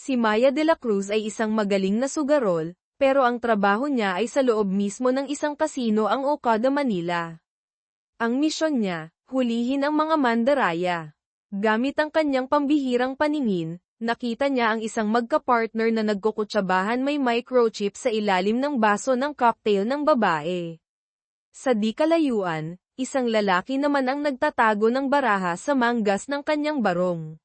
Si Maya de la Cruz ay isang magaling na sugarol, pero ang trabaho niya ay sa loob mismo ng isang kasino ang Okada Manila. Ang misyon niya, hulihin ang mga mandaraya. Gamit ang kanyang pambihirang paningin, nakita niya ang isang magka-partner na nagkukutsabahan may microchip sa ilalim ng baso ng cocktail ng babae. Sa di kalayuan, isang lalaki naman ang nagtatago ng baraha sa manggas ng kanyang barong.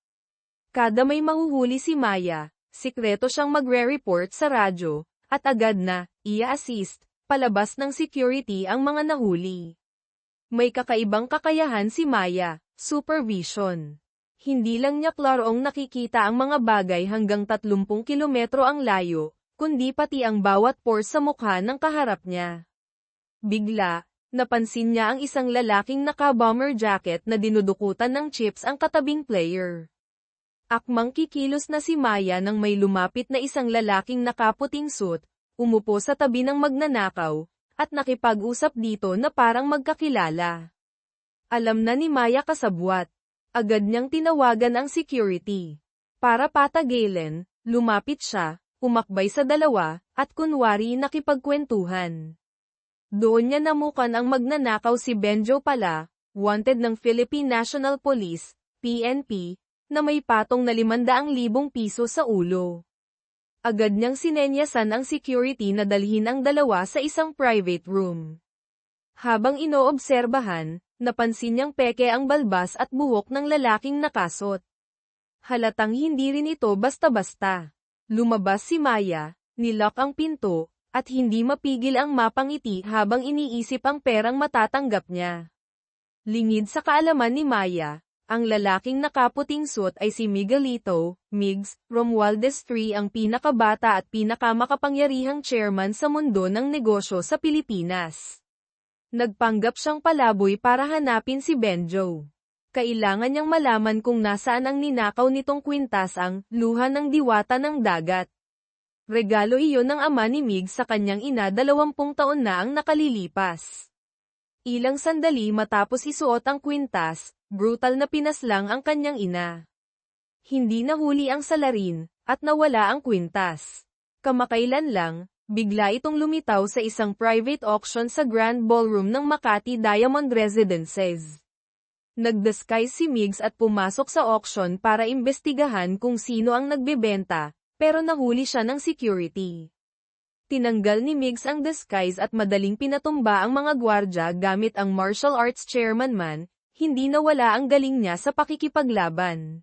Kada may mahuhuli si Maya, sikreto siyang magre-report sa radyo, at agad na, ia-assist, palabas ng security ang mga nahuli. May kakaibang kakayahan si Maya, supervision. Hindi lang niya klarong nakikita ang mga bagay hanggang 30 kilometro ang layo, kundi pati ang bawat pore sa mukha ng kaharap niya. Bigla, napansin niya ang isang lalaking naka-bomber jacket na dinudukutan ng chips ang katabing player. Akmang kikilos na si Maya nang may lumapit na isang lalaking nakaputing suit, umupo sa tabi ng magnanakaw, at nakipag-usap dito na parang magkakilala. Alam na ni Maya kasabwat. Agad niyang tinawagan ang security. Para patagilin, lumapit siya, umakbay sa dalawa, at kunwari nakipagkwentuhan. Doon niya namukan ang magnanakaw si Benjo pala, wanted ng Philippine National Police, PNP, na may patong na 500,000 piso sa ulo. Agad niyang sinenyasan ang security na dalhin ang dalawa sa isang private room. Habang inoobserbahan, napansin niyang peke ang balbas at buhok ng lalaking nakasot. Halatang hindi rin ito basta-basta. Lumabas si Maya, nilock ang pinto, at hindi mapigil ang mapangiti habang iniisip ang perang matatanggap niya. Lingid sa kaalaman ni Maya, ang lalaking nakaputing suit ay si Miguelito, Migs, Romualdez III, ang pinakabata at pinakamakapangyarihang chairman sa mundo ng negosyo sa Pilipinas. Nagpanggap siyang palaboy para hanapin si Benjo. Kailangan niyang malaman kung nasaan ang ninakaw nitong kwintas, ang luha ng diwata ng dagat. Regalo iyon ng ama ni Mig sa kanyang ina 20 taon na ang nakalilipas. Ilang sandali matapos isuot ang kwintas, brutal na pinaslang ang kanyang ina. Hindi nahuli ang salarin, at nawala ang kwintas. Kamakailan lang, bigla itong lumitaw sa isang private auction sa Grand Ballroom ng Makati Diamond Residences. Nag-disguise si Migs at pumasok sa auction para imbestigahan kung sino ang nagbebenta, pero nahuli siya ng security. Tinanggal ni Migs ang disguise at madaling pinatumba ang mga gwardya gamit ang martial arts chairman man, hindi nawala ang galing niya sa pakikipaglaban.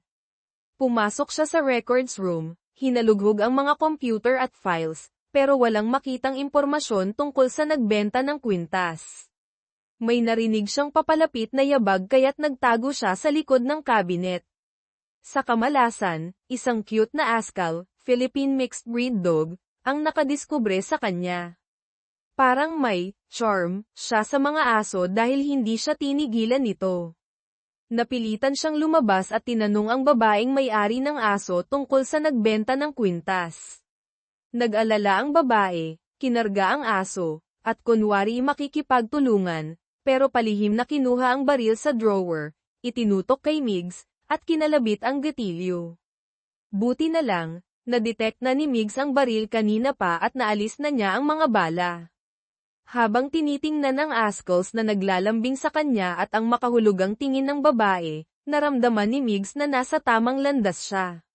Pumasok siya sa records room, hinalughog ang mga computer at files, pero walang makitang impormasyon tungkol sa nagbenta ng kwintas. May narinig siyang papalapit na yabag kaya't nagtago siya sa likod ng cabinet. Sa kamalasan, isang cute na askal, Philippine mixed breed dog, ang nakadiskubre sa kanya. Parang may charm siya sa mga aso dahil hindi siya tinigilan nito. Napilitan siyang lumabas at tinanong ang babaeng may-ari ng aso tungkol sa nagbenta ng kwintas. Nag-alala ang babae, kinarga ang aso, at kunwari makikipagtulungan, pero palihim na kinuha ang baril sa drawer, itinutok kay Migs, at kinalabit ang gatilyo. Buti na lang, na-detect na ni Migs ang baril kanina pa at naalis na niya ang mga bala. Habang tinitingnan ang askals na naglalambing sa kanya at ang makahulugang tingin ng babae, naramdaman ni Migs na nasa tamang landas siya.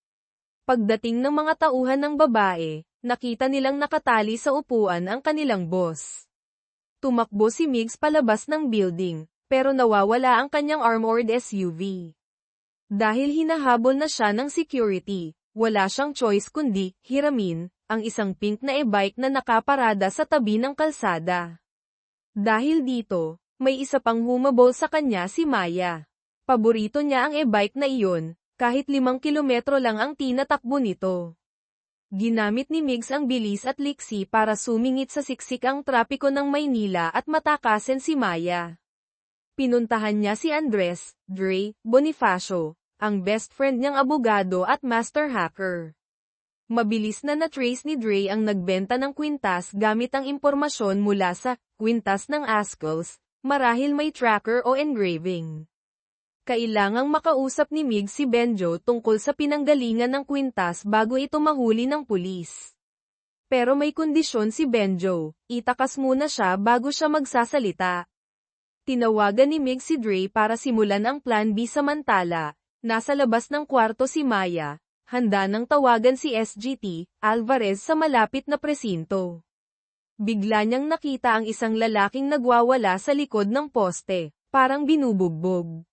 Pagdating ng mga tauhan ng babae, nakita nilang nakatali sa upuan ang kanilang boss. Tumakbo si Migs palabas ng building, pero nawawala ang kanyang armored SUV. Dahil hinahabol na siya ng security, wala siyang choice kundi hiramin ang isang pink na e-bike na nakaparada sa tabi ng kalsada. Dahil dito, may isa pang humabol sa kanya si Maya. Paborito niya ang e-bike na iyon, kahit 5 kilometro lang ang tinatakbo nito. Ginamit ni Migs ang bilis at liksi para sumingit sa siksik ang trapiko ng Maynila at matakasin si Maya. Pinuntahan niya si Andres, Dre, Bonifacio, ang best friend niyang abogado at master hacker. Mabilis na na-trace ni Dre ang nagbenta ng kwintas gamit ang impormasyon mula sa kwintas ng Askals, marahil may tracker o engraving. Kailangang makausap ni Mig si Benjo tungkol sa pinanggalingan ng kwintas bago ito mahuli ng pulis. Pero may kondisyon si Benjo, itakas muna siya bago siya magsasalita. Tinawagan ni Mig si Dre para simulan ang plan B samantala, nasa labas ng kwarto si Maya, handa nang tawagan si SGT, Alvarez sa malapit na presinto. Bigla niyang nakita ang isang lalaking nagwawala sa likod ng poste, parang binubugbog.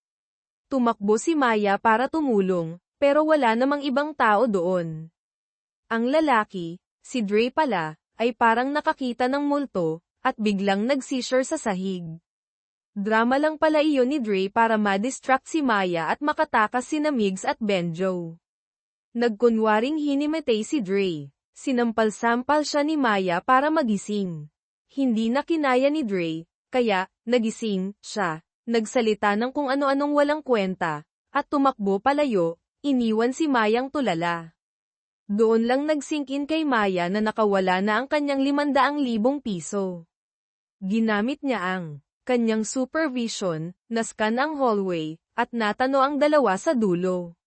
Tumakbo si Maya para tumulong, pero wala namang ibang tao doon. Ang lalaki, si Dre pala, ay parang nakakita ng multo, at biglang nag-seizure sa sahig. Drama lang pala iyon ni Dre para ma-distract si Maya at makatakas sina Migs at Benjo. Nagkunwaring hinimatay si Dre. Sinampal-sampal siya ni Maya para magising. Hindi na kinaya ni Dre, kaya, nagising, siya. Nagsalita ng kung ano-anong walang kwenta, at tumakbo palayo, iniwan si Mayang tulala. Doon lang nag-sink in kay Maya na nakawala na ang kanyang 500,000 piso. Ginamit niya ang kanyang supervision, nascan ang hallway, at natano ang dalawa sa dulo.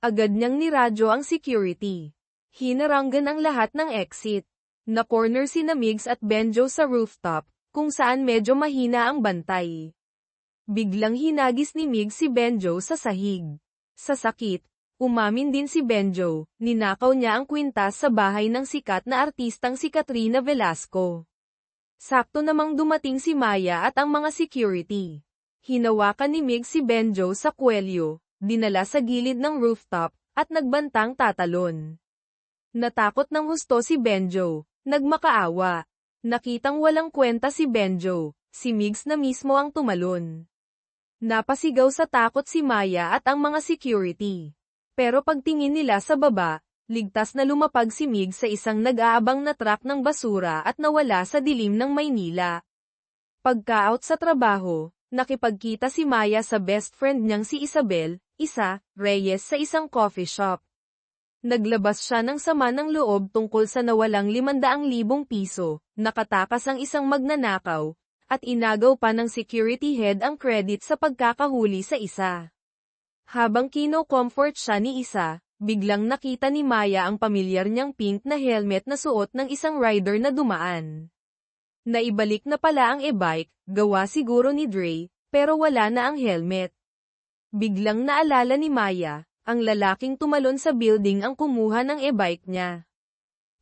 Agad niyang niradyo ang security. Hinaranggan ang lahat ng exit. Na-corner sina Migs at Benjo sa rooftop, kung saan medyo mahina ang bantay. Biglang hinagis ni Mig si Benjo sa sahig. Sa sakit, umamin din si Benjo, ninakaw niya ang kwintas sa bahay ng sikat na artistang si Katrina Velasco. Sakto namang dumating si Maya at ang mga security. Hinawakan ni Mig si Benjo sa kwelyo, dinala sa gilid ng rooftop, at nagbantang tatalon. Natakot ng husto si Benjo, nagmakaawa. Nakitang walang kwenta si Benjo, si Migs na mismo ang tumalon. Napasigaw sa takot si Maya at ang mga security. Pero pagtingin nila sa baba, ligtas na lumapag si Mig sa isang nag-aabang na truck ng basura at nawala sa dilim ng Maynila. Pagka-out sa trabaho, nakipagkita si Maya sa best friend niyang si Isabel, Reyes sa isang coffee shop. Naglabas siya ng sama ng loob tungkol sa nawalang 500,000 piso, nakatakas ang isang magnanakaw, at inagaw pa ng security head ang credit sa pagkakahuli sa isa. Habang kino-comfort siya ni Isa, biglang nakita ni Maya ang pamilyar niyang pink na helmet na suot ng isang rider na dumaan. Naibalik na pala ang e-bike, gawa siguro ni Dre, pero wala na ang helmet. Biglang naalala ni Maya, ang lalaking tumalon sa building ang kumuha ng e-bike niya.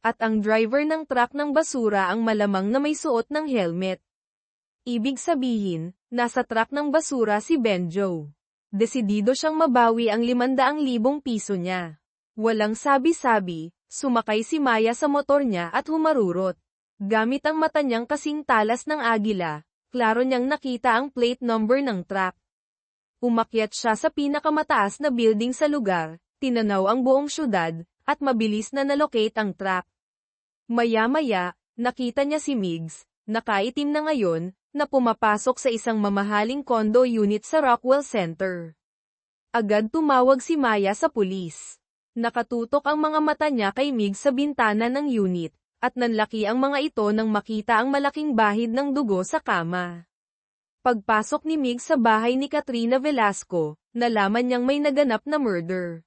At ang driver ng truck ng basura ang malamang na may suot ng helmet. Ibig sabihin, nasa truck ng basura si Benjo. Desidido siyang mabawi ang 500,000 piso niya. Walang sabi-sabi, sumakay si Maya sa motor niya at humarurot. Gamit ang mata niyang kasing talas ng agila, klaro niyang nakita ang plate number ng truck. Umakyat siya sa pinakamataas na building sa lugar, tinanaw ang buong syudad, at mabilis na nalocate ang truck. Maya-maya, nakita niya si Migs, nakaitim na ngayon, na pumapasok sa isang mamahaling condo unit sa Rockwell Center. Agad tumawag si Maya sa pulis. Nakatutok ang mga mata niya kay Mig sa bintana ng unit, at nanlaki ang mga ito nang makita ang malaking bahid ng dugo sa kama. Pagpasok ni Mig sa bahay ni Katrina Velasco, nalaman niyang may naganap na murder.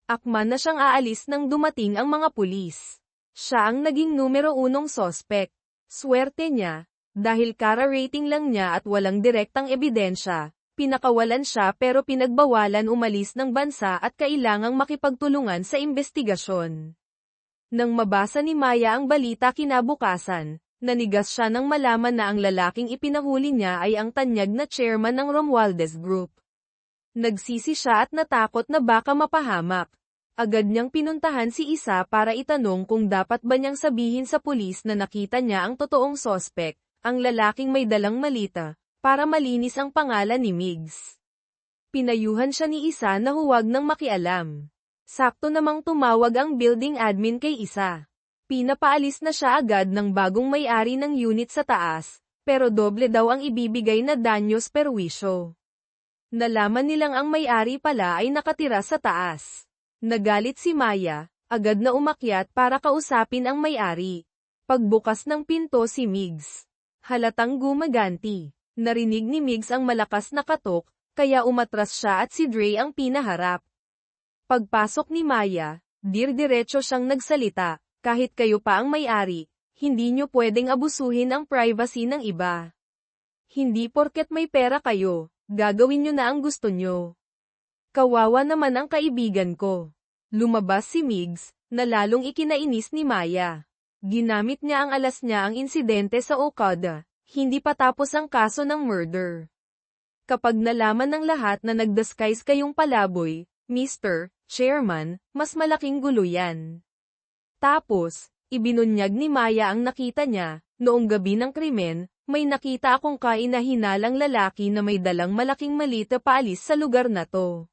Akman na siyang aalis nang dumating ang mga pulis. Siya ang naging numero 1 sospek. Swerte niya, dahil kara-rating lang niya at walang direktang ebidensya, pinakawalan siya pero pinagbawalan umalis ng bansa at kailangang makipagtulungan sa investigasyon. Nang mabasa ni Maya ang balita kinabukasan, nanigas siya nang malaman na ang lalaking ipinahuli niya ay ang tanyag na chairman ng Romualdez Group. Nagsisi siya at natakot na baka mapahamak. Agad niyang pinuntahan si Isa para itanong kung dapat ba niyang sabihin sa pulis na nakita niya ang totoong sospek, ang lalaking may dalang malita, para malinis ang pangalan ni Migs. Pinayuhan siya ni Isa na huwag nang makialam. Sakto namang tumawag ang building admin kay Isa. Pinapaalis na siya agad ng bagong may-ari ng unit sa taas, pero doble daw ang ibibigay na danyos perwisyo. Nalaman nilang ang may-ari pala ay nakatira sa taas. Nagalit si Maya, agad na umakyat para kausapin ang may-ari. Pagbukas ng pinto si Migs. Halatang gumaganti. Narinig ni Migs ang malakas na katok, kaya umatras siya at si Dre ang pinaharap. Pagpasok ni Maya, diretso siyang nagsalita, kahit kayo pa ang may-ari, hindi nyo pwedeng abusuhin ang privacy ng iba. Hindi porket may pera kayo, gagawin nyo na ang gusto nyo. Kawawa naman ang kaibigan ko. Lumabas si Migs, na lalong ikinainis ni Maya. Ginamit niya ang alas niya ang insidente sa Okada, hindi pa tapos ang kaso ng murder. Kapag nalaman ng lahat na nagdisguise kayong palaboy, Mr. Chairman, mas malaking gulo yan. Tapos, ibinunyag ni Maya ang nakita niya, noong gabi ng krimen, may nakita akong kainahinalang lalaki na may dalang malaking malita paalis sa lugar na to.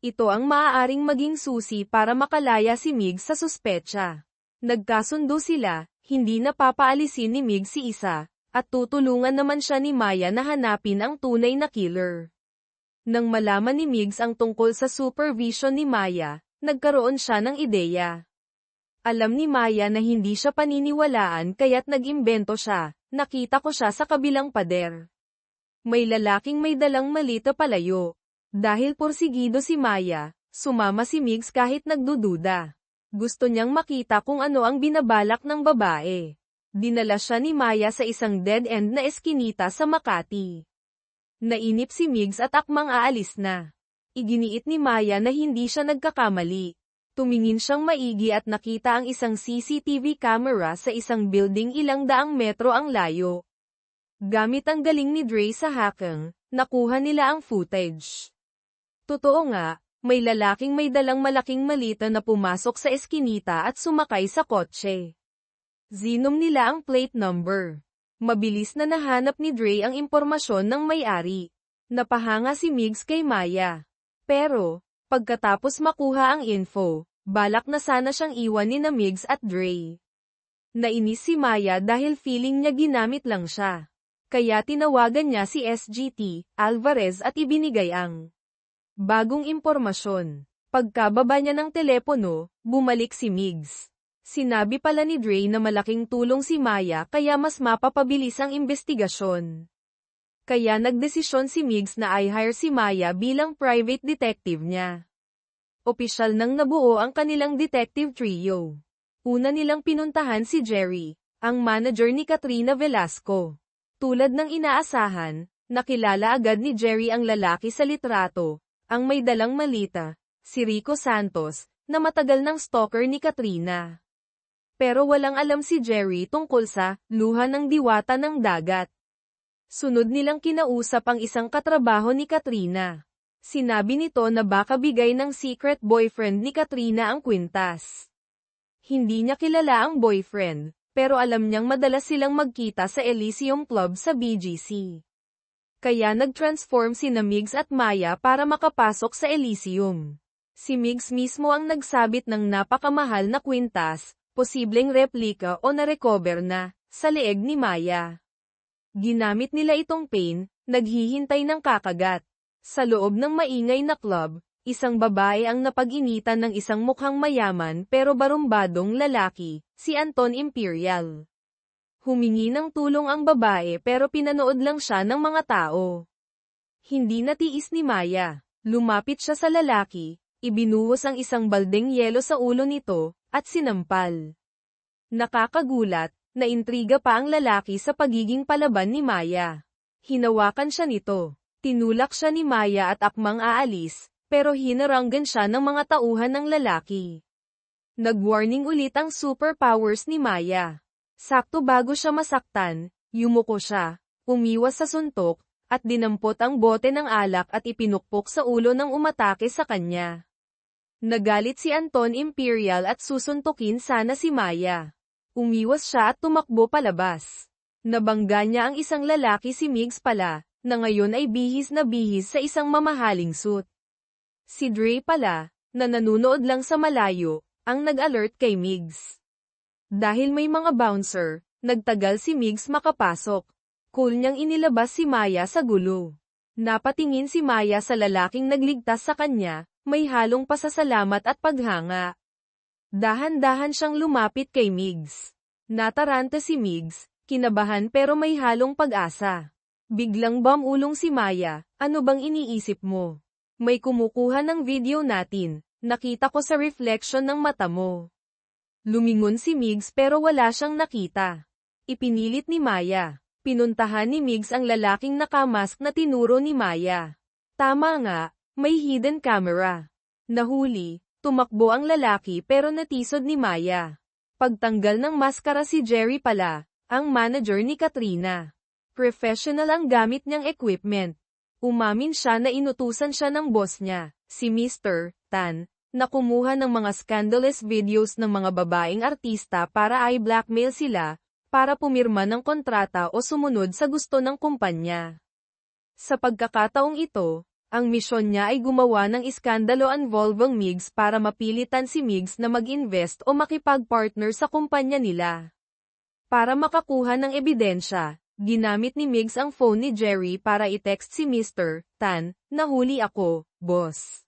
Ito ang maaaring maging susi para makalaya si Migs sa suspetsa. Nagkasundo sila, hindi na papaalisin ni Migs si isa, at tutulungan naman siya ni Maya na hanapin ang tunay na killer. Nang malaman ni Migs ang tungkol sa supervision ni Maya, nagkaroon siya ng ideya. Alam ni Maya na hindi siya paniniwalaan kaya't nag-imbento siya, nakita ko siya sa kabilang pader. May lalaking may dalang malita palayo. Dahil porsigido si Maya, sumama si Migs kahit nagdududa. Gusto niyang makita kung ano ang binabalak ng babae. Dinala siya ni Maya sa isang dead-end na eskinita sa Makati. Nainip si Migs at akmang aalis na. Iginiit ni Maya na hindi siya nagkakamali. Tumingin siyang maigi at nakita ang isang CCTV camera sa isang building ilang daang metro ang layo. Gamit ang galing ni Dre sa hacking, nakuha nila ang footage. Totoo nga, may lalaking may dalang malaking malita na pumasok sa eskinita at sumakay sa kotse. Zinom nila ang plate number. Mabilis na nahanap ni Dre ang impormasyon ng may-ari. Napahanga si Migs kay Maya. Pero, pagkatapos makuha ang info, balak na sana siyang iwan ni na Migs at Dre. Nainis si Maya dahil feeling niya ginamit lang siya. Kaya tinawagan niya si SGT, Alvarez at ibinigay ang bagong impormasyon. Pagkababa niya ng telepono, bumalik si Migs. Sinabi pala ni Dre na malaking tulong si Maya kaya mas mapapabilis ang investigasyon. Kaya nagdesisyon si Migs na i-hire si Maya bilang private detective niya. Opisyal nang nabuo ang kanilang detective trio. Una nilang pinuntahan si Jerry, ang manager ni Katrina Velasco. Tulad ng inaasahan, nakilala agad ni Jerry ang lalaki sa litrato, ang may dalang malita, si Rico Santos, na matagal ng stalker ni Katrina. Pero walang alam si Jerry tungkol sa luha ng diwata ng dagat. Sunod nilang kinausap ang isang katrabaho ni Katrina. Sinabi nito na baka bigay ng secret boyfriend ni Katrina ang kwintas. Hindi niya kilala ang boyfriend, pero alam niyang madalas silang magkita sa Elysium Club sa BGC. Kaya nag-transform sina Migs at Maya para makapasok sa Elysium. Si Migs mismo ang nagsabit ng napakamahal na kwintas, posibleng replika o na-recover na, sa leeg ni Maya. Ginamit nila itong pain, naghihintay ng kakagat. Sa loob ng maingay na club, isang babae ang napag-initan ng isang mukhang mayaman pero barumbadong lalaki, si Anton Imperial. Humingi ng tulong ang babae pero pinanood lang siya ng mga tao. Hindi natiis ni Maya. Lumapit siya sa lalaki, ibinuhos ang isang baldeng yelo sa ulo nito, at sinampal. Nakakagulat, naintriga pa ang lalaki sa pagiging palaban ni Maya. Hinawakan siya nito. Tinulak siya ni Maya at akmang aalis, pero hinaranggan siya ng mga tauhan ng lalaki. Nag-warning ulit ang superpowers ni Maya. Sakto bago siya masaktan, yumuko siya, umiwas sa suntok, at dinampot ang bote ng alak at ipinukpok sa ulo ng umatake sa kanya. Nagalit si Anton Imperial at susuntukin sana si Maya. Umiwas siya at tumakbo palabas. Nabangga niya ang isang lalaki si Migs pala, na ngayon ay bihis na bihis sa isang mamahaling suit. Si Dre pala, na nanunood lang sa malayo, ang nag-alert kay Migs. Dahil may mga bouncer, nagtagal si Migs makapasok. Cool niyang inilabas si Maya sa gulo. Napatingin si Maya sa lalaking nagligtas sa kanya, may halong pasasalamat at paghanga. Dahan-dahan siyang lumapit kay Migs. Nataranta si Migs, kinabahan pero may halong pag-asa. Biglang bumulong si Maya, ano bang iniisip mo? May kumukuha ng video natin, nakita ko sa reflection ng mata mo. Lumingon si Migs pero wala siyang nakita. Ipinilit ni Maya. Pinuntahan ni Migs ang lalaking nakamask na tinuro ni Maya. Tama nga, may hidden camera. Nahuli, tumakbo ang lalaki pero natisod ni Maya. Pagtanggal ng maskara si Jerry pala, ang manager ni Katrina. Professional ang gamit niyang equipment. Umamin siya na inutusan siya ng boss niya, si Mr. Tan, na kumuha ng mga scandalous videos ng mga babaeng artista para i-blackmail sila, para pumirma ng kontrata o sumunod sa gusto ng kumpanya. Sa pagkakataong ito, ang misyon niya ay gumawa ng iskandalo involving Migs para mapilitan si Migs na mag-invest o makipag-partner sa kumpanya nila. Para makakuha ng ebidensya, ginamit ni Migs ang phone ni Jerry para i-text si Mr. Tan, "Nahuli ako, boss."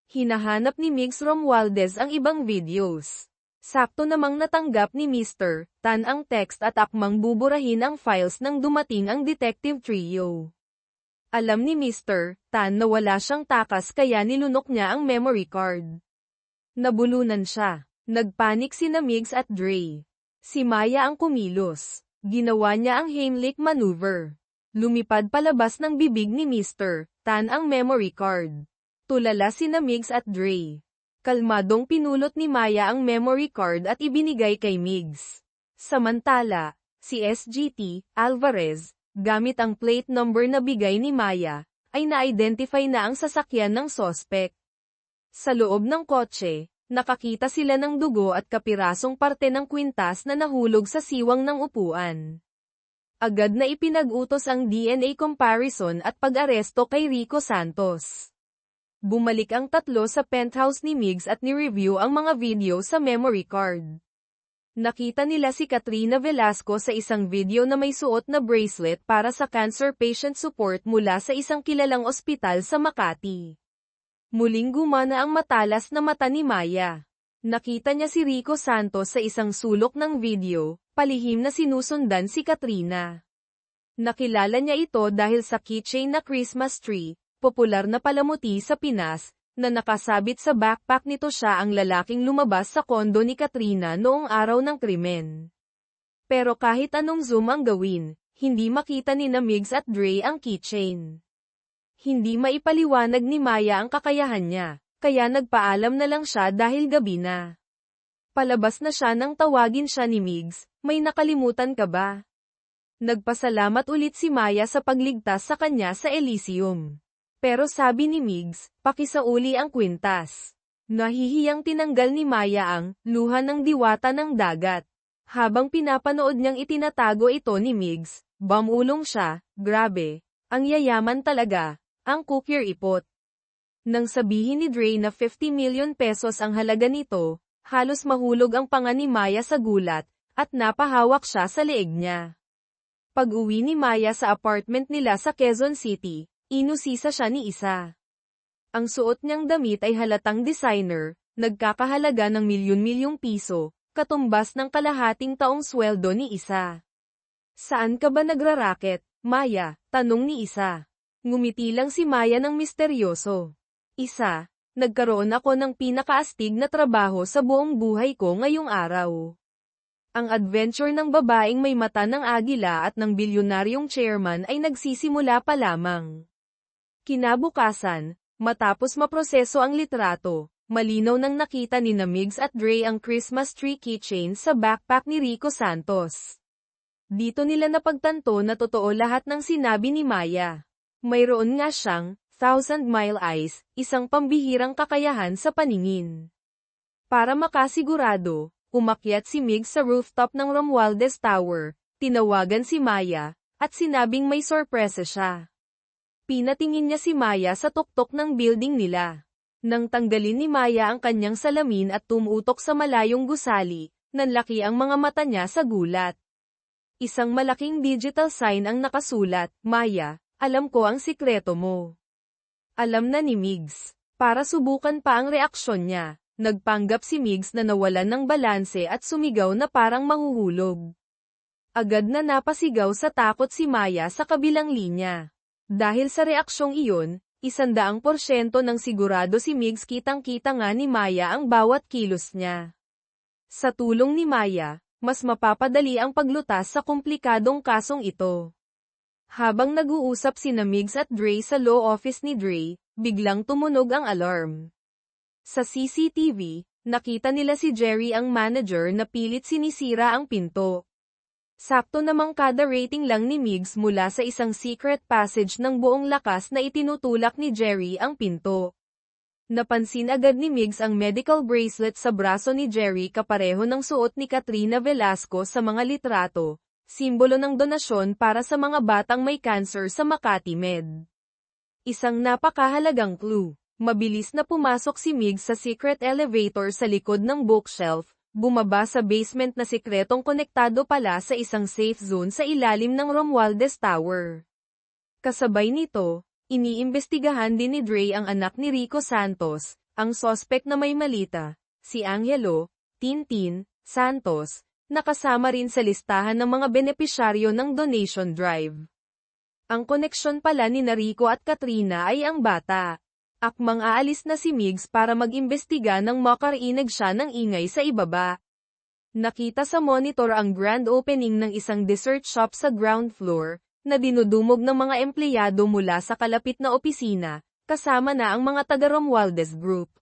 Hinahanap ni Migs Romualdez ang ibang videos. Sakto namang natanggap ni Mr. Tan ang text at akmang buburahin ang files nang dumating ang detective trio. Alam ni Mr. Tan na wala siyang takas kaya nilunok niya ang memory card. Nabulunan siya. Nagpanik sina Migs at Dre. Si Maya ang kumilos. Ginawa niya ang Heimlich maneuver. Lumipad palabas ng bibig ni Mr. Tan ang memory card. Tulala sina Migs at Dre. Kalmadong pinulot ni Maya ang memory card at ibinigay kay Migs. Samantala, si SGT, Alvarez, gamit ang plate number na bigay ni Maya, ay na-identify na ang sasakyan ng sospek. Sa loob ng kotse, nakakita sila ng dugo at kapirasong parte ng kwintas na nahulog sa siwang ng upuan. Agad na ipinag-utos ang DNA comparison at pag-aresto kay Rico Santos. Bumalik ang tatlo sa penthouse ni Migs at ni-review ang mga video sa memory card. Nakita nila si Katrina Velasco sa isang video na may suot na bracelet para sa cancer patient support mula sa isang kilalang ospital sa Makati. Muling gumana ang matalas na mata ni Maya. Nakita niya si Rico Santos sa isang sulok ng video, palihim na sinusundan si Katrina. Nakilala niya ito dahil sa keychain na Christmas tree, popular na palamuti sa Pinas, na nakasabit sa backpack nito. Siya ang lalaking lumabas sa kondo ni Katrina noong araw ng krimen. Pero kahit anong zoom ang gawin, hindi makita ni Migs at Dre ang keychain. Hindi maipaliwanag ni Maya ang kakayahan niya, kaya nagpaalam na lang siya dahil gabi na. Palabas na siya nang tawagin siya ni Migs, "May nakalimutan ka ba?" Nagpasalamat ulit si Maya sa pagligtas sa kanya sa Elysium. Pero sabi ni Migs, pakisauli ang kwintas. Nahihiyang tinanggal ni Maya ang luha ng diwata ng dagat. Habang pinapanood niyang itinatago ito ni Migs, bumulong siya, "Grabe, ang yayaman talaga, ang cookier ipot." Nang sabihin ni Dre na 50 million pesos ang halaga nito, halos mahulog ang panga ni Maya sa gulat, at napahawak siya sa leeg niya. Pag-uwi ni Maya sa apartment nila sa Quezon City, inusisa siya ni Isa. Ang suot niyang damit ay halatang designer, nagkakahalaga ng milyon-milyong piso, katumbas ng kalahating taong sweldo ni Isa. "Saan ka ba nagraraket, Maya?" tanong ni Isa. Ngumiti lang si Maya ng misteryoso. "Isa, nagkaroon ako ng pinakaastig na trabaho sa buong buhay ko ngayong araw. Ang adventure ng babaeng may mata ng agila at ng bilyonaryong chairman ay nagsisimula pa lamang." Kinabukasan, matapos maproseso ang litrato, malinaw nang nakita ni Migs at Dre ang Christmas tree keychain sa backpack ni Rico Santos. Dito nila napagtanto na totoo lahat ng sinabi ni Maya. Mayroon nga siyang Thousand Mile Eyes, isang pambihirang kakayahan sa paningin. Para makasigurado, umakyat si Migs sa rooftop ng Romualdez Tower, tinawagan si Maya, at sinabing may sorpresa siya. Pinatingin niya si Maya sa tuktok ng building nila. Nang tanggalin ni Maya ang kanyang salamin at tumutok sa malayong gusali, nanlaki ang mga mata niya sa gulat. Isang malaking digital sign ang nakasulat, "Maya, alam ko ang sikreto mo." Alam na ni Migs. Para subukan pa ang reaksyon niya, nagpanggap si Migs na nawalan ng balanse at sumigaw na parang mahuhulog. Agad na napasigaw sa takot si Maya sa kabilang linya. Dahil sa reaksyong iyon, 100% ng sigurado si Migs kitang-kita nga ni Maya ang bawat kilos niya. Sa tulong ni Maya, mas mapapadali ang paglutas sa komplikadong kasong ito. Habang nag-uusap sina Migs at Dre sa law office ni Dre, biglang tumunog ang alarm. Sa CCTV, nakita nila si Jerry ang manager na pilit sinisira ang pinto. Sakto namang kada rating lang ni Migs mula sa isang secret passage ng buong lakas na itinutulak ni Jerry ang pinto. Napansin agad ni Migs ang medical bracelet sa braso ni Jerry kapareho ng suot ni Katrina Velasco sa mga litrato, simbolo ng donasyon para sa mga batang may cancer sa Makati Med. Isang napakahalagang clue. Mabilis na pumasok si Migs sa secret elevator sa likod ng bookshelf, bumaba sa basement na sikretong konektado pala sa isang safe zone sa ilalim ng Romualdez Tower. Kasabay nito, iniimbestigahan din ni Dre ang anak ni Rico Santos, ang sospek na may malita, si Angelo Tintin Santos, nakasama rin sa listahan ng mga benepisyaryo ng donation drive. Ang koneksyon pala ni Rico at Katrina ay ang bata. Akmang aalis na si Migs para mag-imbestiga nang makarinig siya ng ingay sa ibaba. Nakita sa monitor ang grand opening ng isang dessert shop sa ground floor, na dinudumog ng mga empleyado mula sa kalapit na opisina, kasama na ang mga taga Romualdez Group.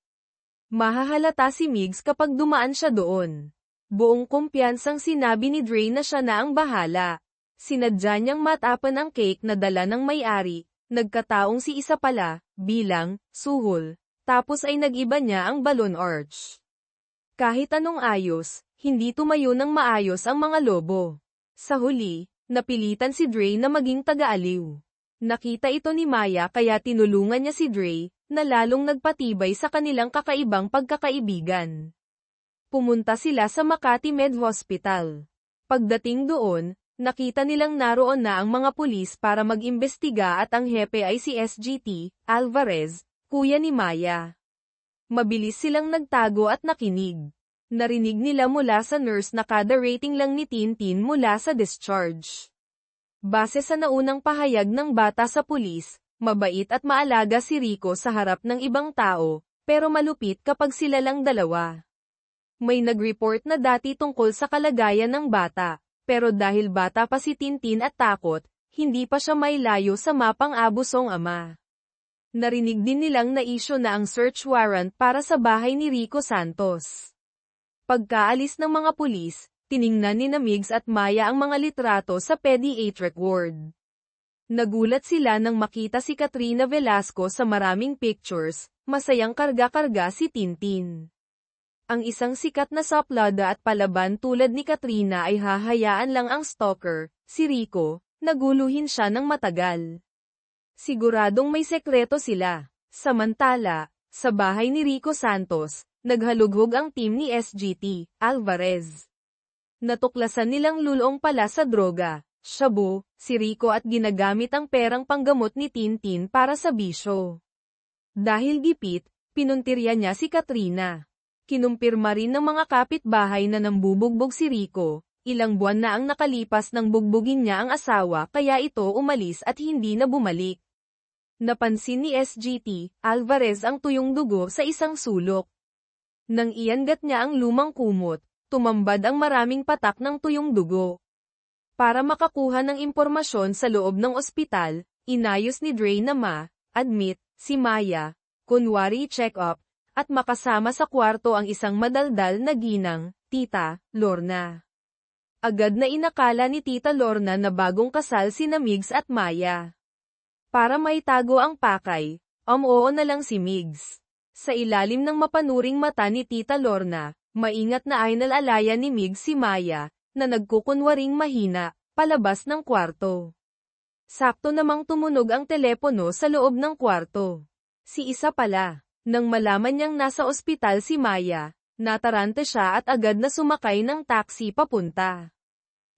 Mahahalata si Migs kapag dumaan siya doon. Buong kumpiyansang sinabi ni Dre na siya na ang bahala. Sinadya niyang matapan ang cake na dala ng may-ari. Nagkataong si isa pala, bilang, suhol, tapos ay nag-iba niya ang balloon arch. Kahit anong ayos, hindi tumayo ng maayos ang mga lobo. Sa huli, napilitan si Dre na maging taga-aliw. Nakita ito ni Maya kaya tinulungan niya si Dre, na lalong nagpatibay sa kanilang kakaibang pagkakaibigan. Pumunta sila sa Makati Med Hospital. Pagdating doon, nakita nilang naroon na ang mga pulis para mag-imbestiga at ang hepe ay si SGT Alvarez, kuya ni Maya. Mabilis silang nagtago at nakinig. Narinig nila mula sa nurse na kada rating lang ni Tintin mula sa discharge. Base sa naunang pahayag ng bata sa pulis, mabait at maalaga si Rico sa harap ng ibang tao, pero malupit kapag sila lang dalawa. May nag-report na dati tungkol sa kalagayan ng bata. Pero dahil bata pa si Tintin at takot, hindi pa siya may layo sa mapang-abusong ama. Narinig din nilang na-issue na ang search warrant para sa bahay ni Rico Santos. Pagkaalis ng mga pulis, tiningnan ni Migs at Maya ang mga litrato sa pediatric ward. Nagulat sila nang makita si Katrina Velasco sa maraming pictures, masayang karga-karga si Tintin. Ang isang sikat na saplada at palaban tulad ni Katrina ay hahayaan lang ang stalker, si Rico, naguluhin siya ng matagal. Siguradong may sekreto sila. Samantala, sa bahay ni Rico Santos, naghalughog ang team ni SGT Alvarez. Natuklasan nilang lulong pala sa droga, shabu, si Rico at ginagamit ang perang panggamot ni Tintin para sa bisyo. Dahil gipit, pinuntirya niya si Katrina. Kinumpirma rin ng mga kapitbahay na nambubugbog si Rico, ilang buwan na ang nakalipas nang bugbugin niya ang asawa kaya ito umalis at hindi na bumalik. Napansin ni SGT Alvarez ang tuyong dugo sa isang sulok. Nang iangat niya ang lumang kumot, tumambad ang maraming patak ng tuyong dugo. Para makakuha ng impormasyon sa loob ng ospital, inayos ni Dre na admit si Maya, kunwari check-up, at makasama sa kwarto ang isang madaldal na ginang, Tita Lorna. Agad na inakala ni Tita Lorna na bagong kasal sina Migs at Maya. Para maitago ang pakay, oo na lang si Migs. Sa ilalim ng mapanuring mata ni Tita Lorna, maingat na ay nalalaya ni Migs si Maya, na nagkukunwaring mahina, palabas ng kwarto. Sakto namang tumunog ang telepono sa loob ng kwarto. Si isa pala. Nang malaman niyang nasa ospital si Maya, natarante siya at agad na sumakay ng taxi papunta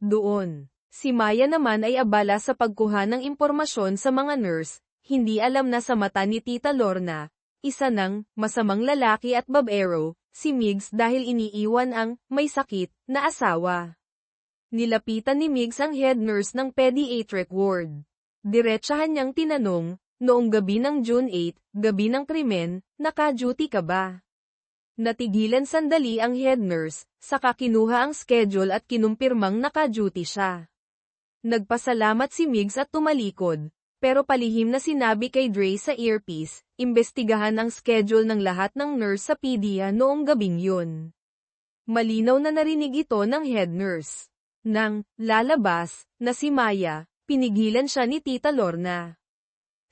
doon. Si Maya naman ay abala sa pagkuha ng impormasyon sa mga nurse, hindi alam na sa mata ni Tita Lorna, isa ng masamang lalaki at babero, si Migs dahil iniiwan ang may sakit na asawa. Nilapitan ni Migs ang head nurse ng pediatric ward. Diretsahan niyang tinanong, noong gabi ng June 8, gabi ng krimen, naka-duty ka ba? Natigilan sandali ang head nurse, saka kinuha ang schedule at kinumpirmang naka-duty siya. Nagpasalamat si Migs at tumalikod, pero palihim na sinabi kay Dre sa earpiece, imbestigahan ang schedule ng lahat ng nurse sa PDA noong gabing yun. Malinaw na narinig ito ng head nurse. Nang lalabas na si Maya, pinigilan siya ni Tita Lorna.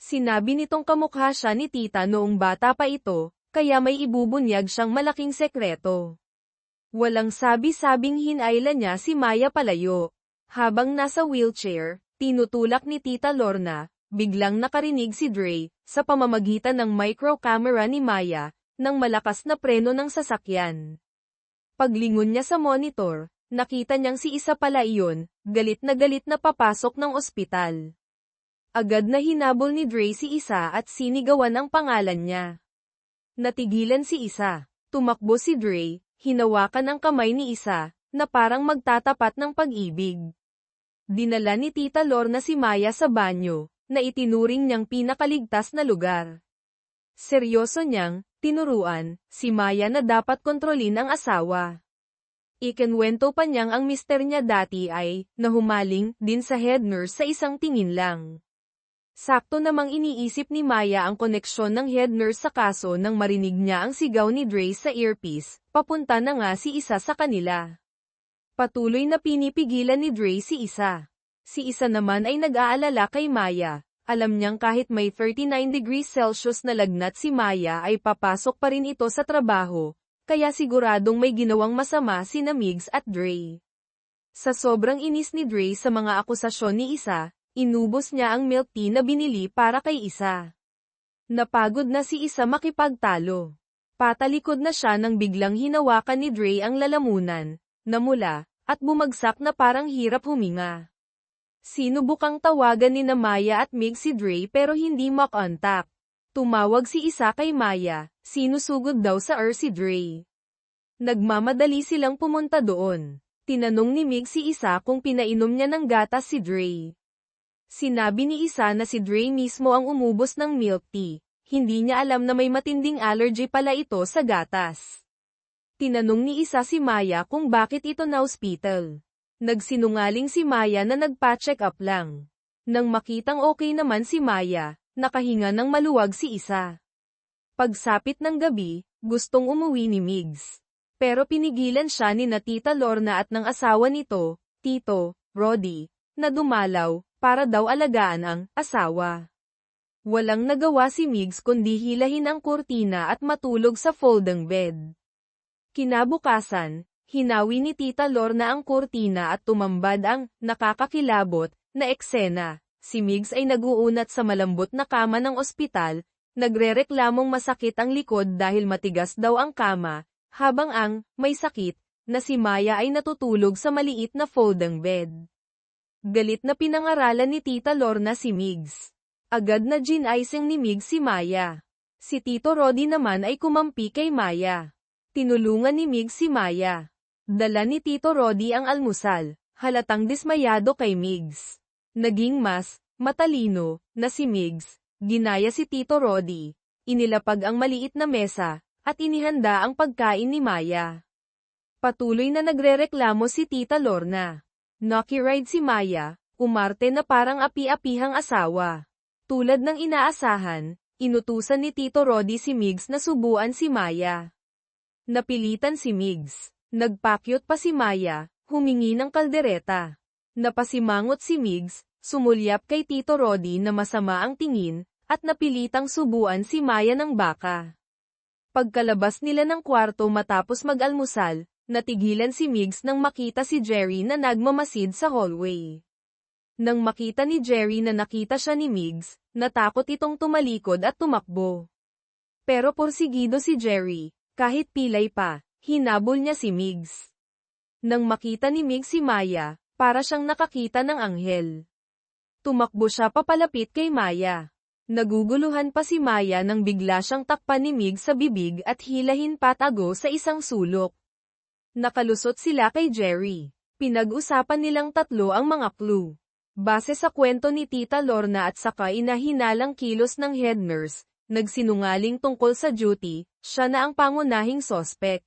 Sinabi nitong kamukha siya ni Tita noong bata pa ito, kaya may ibubunyag siyang malaking sekreto. Walang sabi-sabing hinayla niya si Maya palayo. Habang nasa wheelchair, tinutulak ni Tita Lorna, biglang nakarinig si Dre, sa pamamagitan ng micro camera ni Maya, ng malakas na preno ng sasakyan. Paglingon niya sa monitor, nakita niyang si Isa pala iyon, galit na papasok ng ospital. Agad na hinabol ni Dre si Isa at sinigawan ang pangalan niya. Natigilan si Isa. Tumakbo si Dre, hinawakan ang kamay ni Isa, na parang magtatapat ng pag-ibig. Dinala ni Tita Lorna si Maya sa banyo, na itinuring niyang pinakaligtas na lugar. Seryoso niyang tinuruan si Maya na dapat kontrolin ang asawa. Ikinwento pa niyang ang mister niya dati ay nahumaling din sa head nurse sa isang tingin lang. Sakto namang iniisip ni Maya ang koneksyon ng head nurse sa kaso nang marinig niya ang sigaw ni Dre sa earpiece, papunta na nga si Isa sa kanila. Patuloy na pinipigilan ni Dre si Isa. Si Isa naman ay nag-aalala kay Maya. Alam niyang kahit may 39 degrees Celsius na lagnat si Maya ay papasok pa rin ito sa trabaho. Kaya siguradong may ginawang masama sina Migs at Dre. Sa sobrang inis ni Dre sa mga akusasyon ni Isa, inubos niya ang milk tea na binili para kay Isa. Napagod na si Isa makipagtalo. Patalikod na siya nang biglang hinawakan ni Dre ang lalamunan, namula, at bumagsak na parang hirap huminga. Sinubukang tawagan ni Maya at Migs si Dre pero hindi makontak. Tumawag si Isa kay Maya, sinusugod daw sa si Dre. Nagmamadali silang pumunta doon. Tinanong ni Mig si Isa kung pinainom niya ng gatas si Dre. Sinabi ni Isa na si Dre mismo ang umubos ng milk tea, hindi niya alam na may matinding allergy pala ito sa gatas. Tinanong ni Isa si Maya kung bakit ito na hospital. Nagsinungaling si Maya na nagpa-check up lang. Nang makitang okay naman si Maya, nakahinga ng maluwag si Isa. Pagsapit ng gabi, gustong umuwi ni Migs. Pero pinigilan siya ni Tita Lorna at ng asawa nito, Tito Roddy, na dumalaw, para daw alagaan ang asawa. Walang nagawa si Migs kundi hilahin ang kurtina at matulog sa folding bed. Kinabukasan, hinawi ni Tita Lorna ang kurtina at tumambad ang nakakakilabot na eksena. Si Migs ay naguunat sa malambot na kama ng ospital, nagrereklamong masakit ang likod dahil matigas daw ang kama, habang ang may sakit na si Maya ay natutulog sa maliit na folding bed. Galit na pinangaralan ni Tita Lorna si Migs. Agad na gin-icing ni Migs si Maya. Si Tito Roddy naman ay kumampi kay Maya. Tinulungan ni Migs si Maya. Dala ni Tito Roddy ang almusal, halatang dismayado kay Migs. Naging mas matalino na si Migs, ginaya si Tito Roddy, inilapag ang maliit na mesa, at inihanda ang pagkain ni Maya. Patuloy na nagrereklamo si Tita Lorna. Knocky-ride si Maya, umarte na parang api-apihang asawa. Tulad ng inaasahan, inutusan ni Tito Roddy si Migs na subuan si Maya. Napilitan si Migs. Nagpakyot pa si Maya, humingi ng kaldereta. Napasimangot si Migs, sumulyap kay Tito Roddy na masama ang tingin, at napilitang subuan si Maya ng baka. Pagkalabas nila ng kwarto matapos mag-almusal, natigilan si Migs nang makita si Jerry na nagmamasid sa hallway. Nang makita ni Jerry na nakita siya ni Migs, natakot itong tumalikod at tumakbo. Pero porsigido si Jerry, kahit pilay pa, hinabol niya si Migs. Nang makita ni Migs si Maya, para siyang nakakita ng anghel. Tumakbo siya papalapit kay Maya. Naguguluhan pa si Maya nang bigla siyang takpan ni Migs sa bibig at hilahin patago sa isang sulok. Nakalusot sila kay Jerry. Pinag-usapan nilang tatlo ang mga clue. Base sa kwento ni Tita Lorna at saka inahinalang kilos ng head nurse, nagsinungaling tungkol sa duty, siya na ang pangunahing sospek.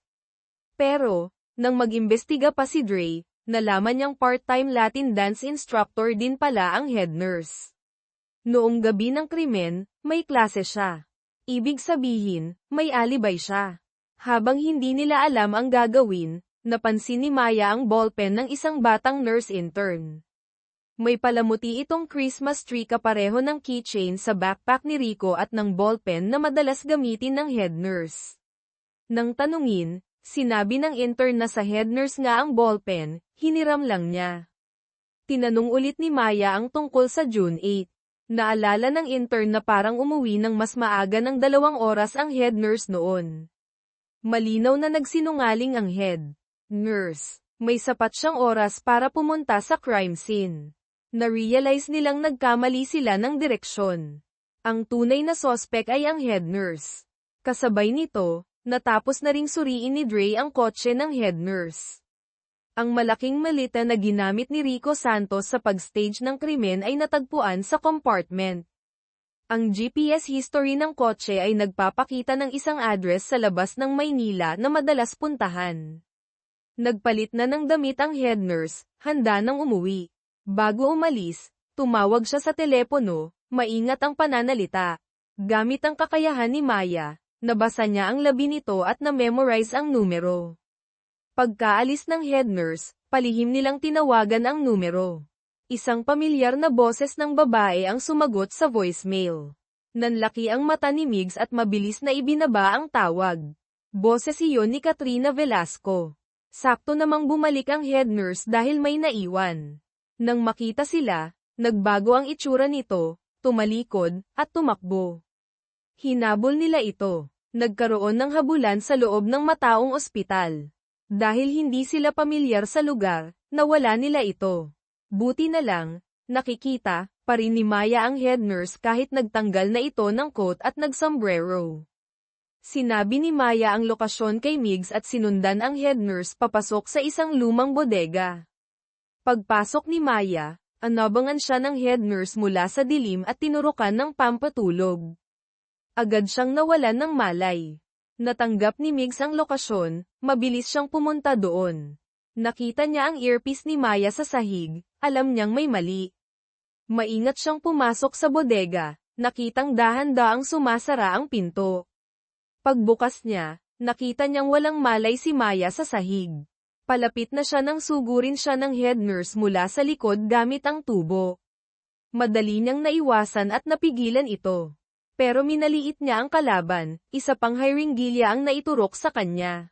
Pero, nang mag-imbestiga pa si Dre, nalaman niyang part-time Latin dance instructor din pala ang head nurse. Noong gabi ng krimen, may klase siya. Ibig sabihin, may alibay siya. Habang hindi nila alam ang gagawin, napansin ni Maya ang ballpen ng isang batang nurse intern. May palamuti itong Christmas tree kapareho ng keychain sa backpack ni Rico at ng ballpen na madalas gamitin ng head nurse. Nang tanungin, sinabi ng intern na sa head nurse nga ang ballpen, hiniram lang niya. Tinanong ulit ni Maya ang tungkol sa June 8. Naalala ng intern na parang umuwi ng mas maaga ng 2 oras ang head nurse noon. Malinaw na nagsinungaling ang head nurse. May sapat siyang oras para pumunta sa crime scene. Na-realize nilang nagkamali sila ng direksyon. Ang tunay na sospek ay ang head nurse. Kasabay nito, natapos na ring suriin ni Dre ang kotse ng head nurse. Ang malaking malita na ginamit ni Rico Santos sa pag-stage ng krimen ay natagpuan sa compartment. Ang GPS history ng kotse ay nagpapakita ng isang address sa labas ng Maynila na madalas puntahan. Nagpalit na ng damit ang head nurse, handa nang umuwi. Bago umalis, tumawag siya sa telepono, maingat ang pananalita. Gamit ang kakayahan ni Maya, nabasa niya ang labi nito at na-memorize ang numero. Pagkaalis ng head nurse, palihim nilang tinawagan ang numero. Isang pamilyar na boses ng babae ang sumagot sa voicemail. Nanlaki ang mata ni Migs at mabilis na ibinaba ang tawag. Boses iyon ni Katrina Velasco. Sakto namang bumalik ang head nurse dahil may naiwan. Nang makita sila, nagbago ang itsura nito, tumalikod, at tumakbo. Hinabol nila ito. Nagkaroon ng habulan sa loob ng mataong ospital. Dahil hindi sila pamilyar sa lugar, nawala nila ito. Buti na lang, nakikita pa rin ni Maya ang head nurse kahit nagtanggal na ito ng coat at nagsombrero. Sinabi ni Maya ang lokasyon kay Migs at sinundan ang head nurse papasok sa isang lumang bodega. Pagpasok ni Maya, anabangan siya ng head nurse mula sa dilim at tinurukan ng pampatulog. Agad siyang nawalan ng malay. Natanggap ni Migs ang lokasyon, mabilis siyang pumunta doon. Nakita niya ang earpiece ni Maya sa sahig, alam niyang may mali. Maingat siyang pumasok sa bodega, nakitang dahan-daang sumasara ang pinto. Pagbukas niya, nakita niyang walang malay si Maya sa sahig. Palapit na siya nang sugurin siya ng head nurse mula sa likod gamit ang tubo. Madali niyang naiwasan at napigilan ito. Pero minaliit niya ang kalaban, isa pang hiringgilya ang naiturok sa kanya.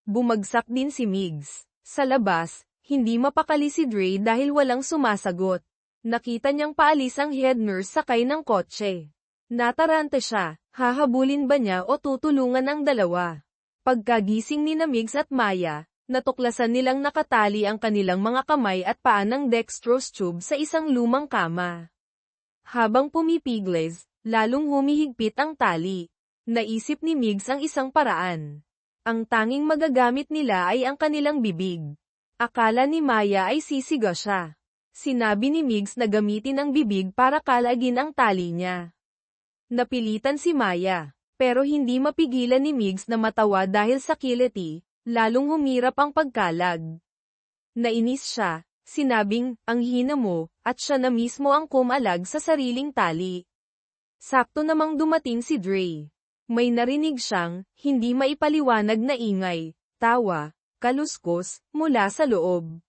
Bumagsak din si Migs. Sa labas, hindi mapakali si Dre dahil walang sumasagot. Nakita niyang paalis ang head nurse sakay ng kotse. Natarante siya, hahabulin ba niya o tutulungan ang dalawa? Pagkagising ni Migs at Maya, natuklasan nilang nakatali ang kanilang mga kamay at paa ng dextrose tube sa isang lumang kama. Habang pumipigles, lalong humihigpit ang tali. Naisip ni Migs ang isang paraan. Ang tanging magagamit nila ay ang kanilang bibig. Akala ni Maya ay sisiga siya. Sinabi ni Migs na gamitin ang bibig para kalagin ang tali niya. Napilitan si Maya, pero hindi mapigilan ni Migs na matawa dahil sa kiliti. Lalong humirap ang pagkalag. Nainis siya, sinabing, ang hina mo, at siya na mismo ang kumalag sa sariling tali. Sakto namang dumating si Dre. May narinig siyang, hindi maipaliwanag na ingay, tawa, kaluskos, mula sa loob.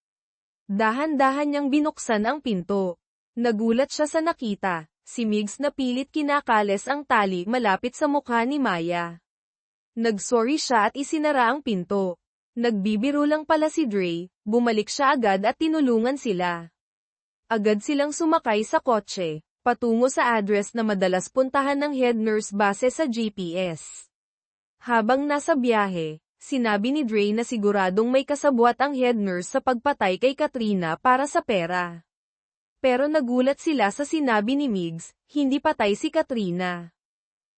Dahan-dahan niyang binuksan ang pinto. Nagulat siya sa nakita, si Migs na pilit kinakales ang tali malapit sa mukha ni Maya. Nagsorry siya at isinara ang pinto. Nagbibiro lang pala si Dre, bumalik siya agad at tinulungan sila. Agad silang sumakay sa kotse, patungo sa address na madalas puntahan ng head nurse base sa GPS. Habang nasa biyahe, sinabi ni Dre na siguradong may kasabwat ang head nurse sa pagpatay kay Katrina para sa pera. Pero nagulat sila sa sinabi ni Migs, hindi patay si Katrina.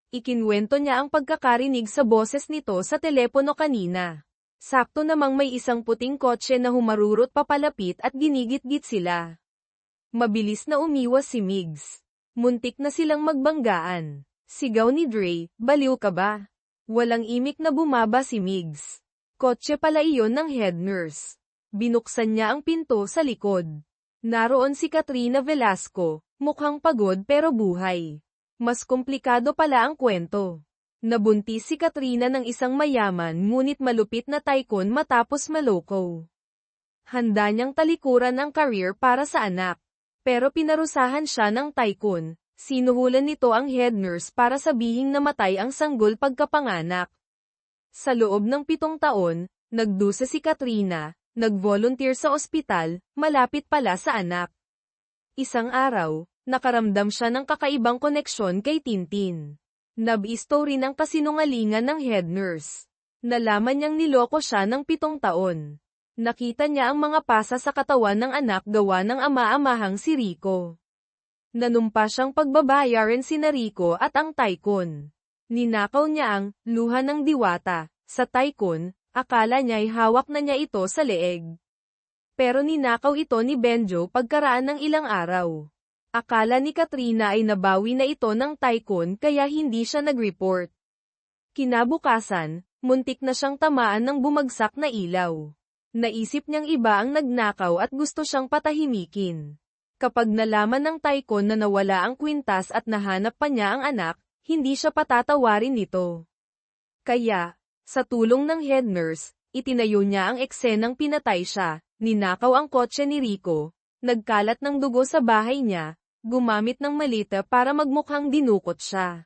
Ikinwento niya ang pagkakarinig sa boses nito sa telepono kanina. Sakto namang may isang puting kotse na humarurot papalapit at ginigit-git sila. Mabilis na umiwas si Migs. Muntik na silang magbanggaan. Sigaw ni Dre, baliw ka ba? Walang imik na bumaba si Migs. Kotse pala iyon ng head nurse. Binuksan niya ang pinto sa likod. Naroon si Katrina Velasco, mukhang pagod pero buhay. Mas komplikado pala ang kwento. Nabuntis si Katrina ng isang mayaman ngunit malupit na tycoon matapos maloko. Handa niyang talikuran ang career para sa anak. Pero pinarusahan siya ng tycoon, sinuhulan nito ang head nurse para sabihing namatay ang sanggol pagkapanganak. Sa loob ng 7 taon, nagdusa si Katrina, nag-volunteer sa ospital, malapit pala sa anak. Isang araw, nakaramdam siya ng kakaibang koneksyon kay Tintin. Nabisto rin ang kasinungalingan ng head nurse. Nalaman niyang niloko siya ng 7 taon. Nakita niya ang mga pasa sa katawan ng anak gawa ng ama-amahang si Rico. Nanumpa siyang pagbabayaran sina Rico at ang tycoon. Ninakaw niya ang luha ng diwata sa tycoon, akala niya'y hawak na niya ito sa leeg. Pero ninakaw ito ni Benjo pagkaraan ng ilang araw. Akala ni Katrina ay nabawi na ito ng tycoon kaya hindi siya nag-report. Kinabukasan, muntik na siyang tamaan ng bumagsak na ilaw. Naisip niyang iba ang nagnakaw at gusto siyang patahimikin. Kapag nalaman ng tycoon na nawala ang kwintas at nahanap pa niya ang anak, hindi siya patatawarin nito. Kaya, sa tulong ng head nurse, itinayo niya ang eksenang pinatay siya, ninakaw ang kotse ni Rico, nagkalat ng dugo sa bahay niya, gumamit ng malita para magmukhang dinukot siya.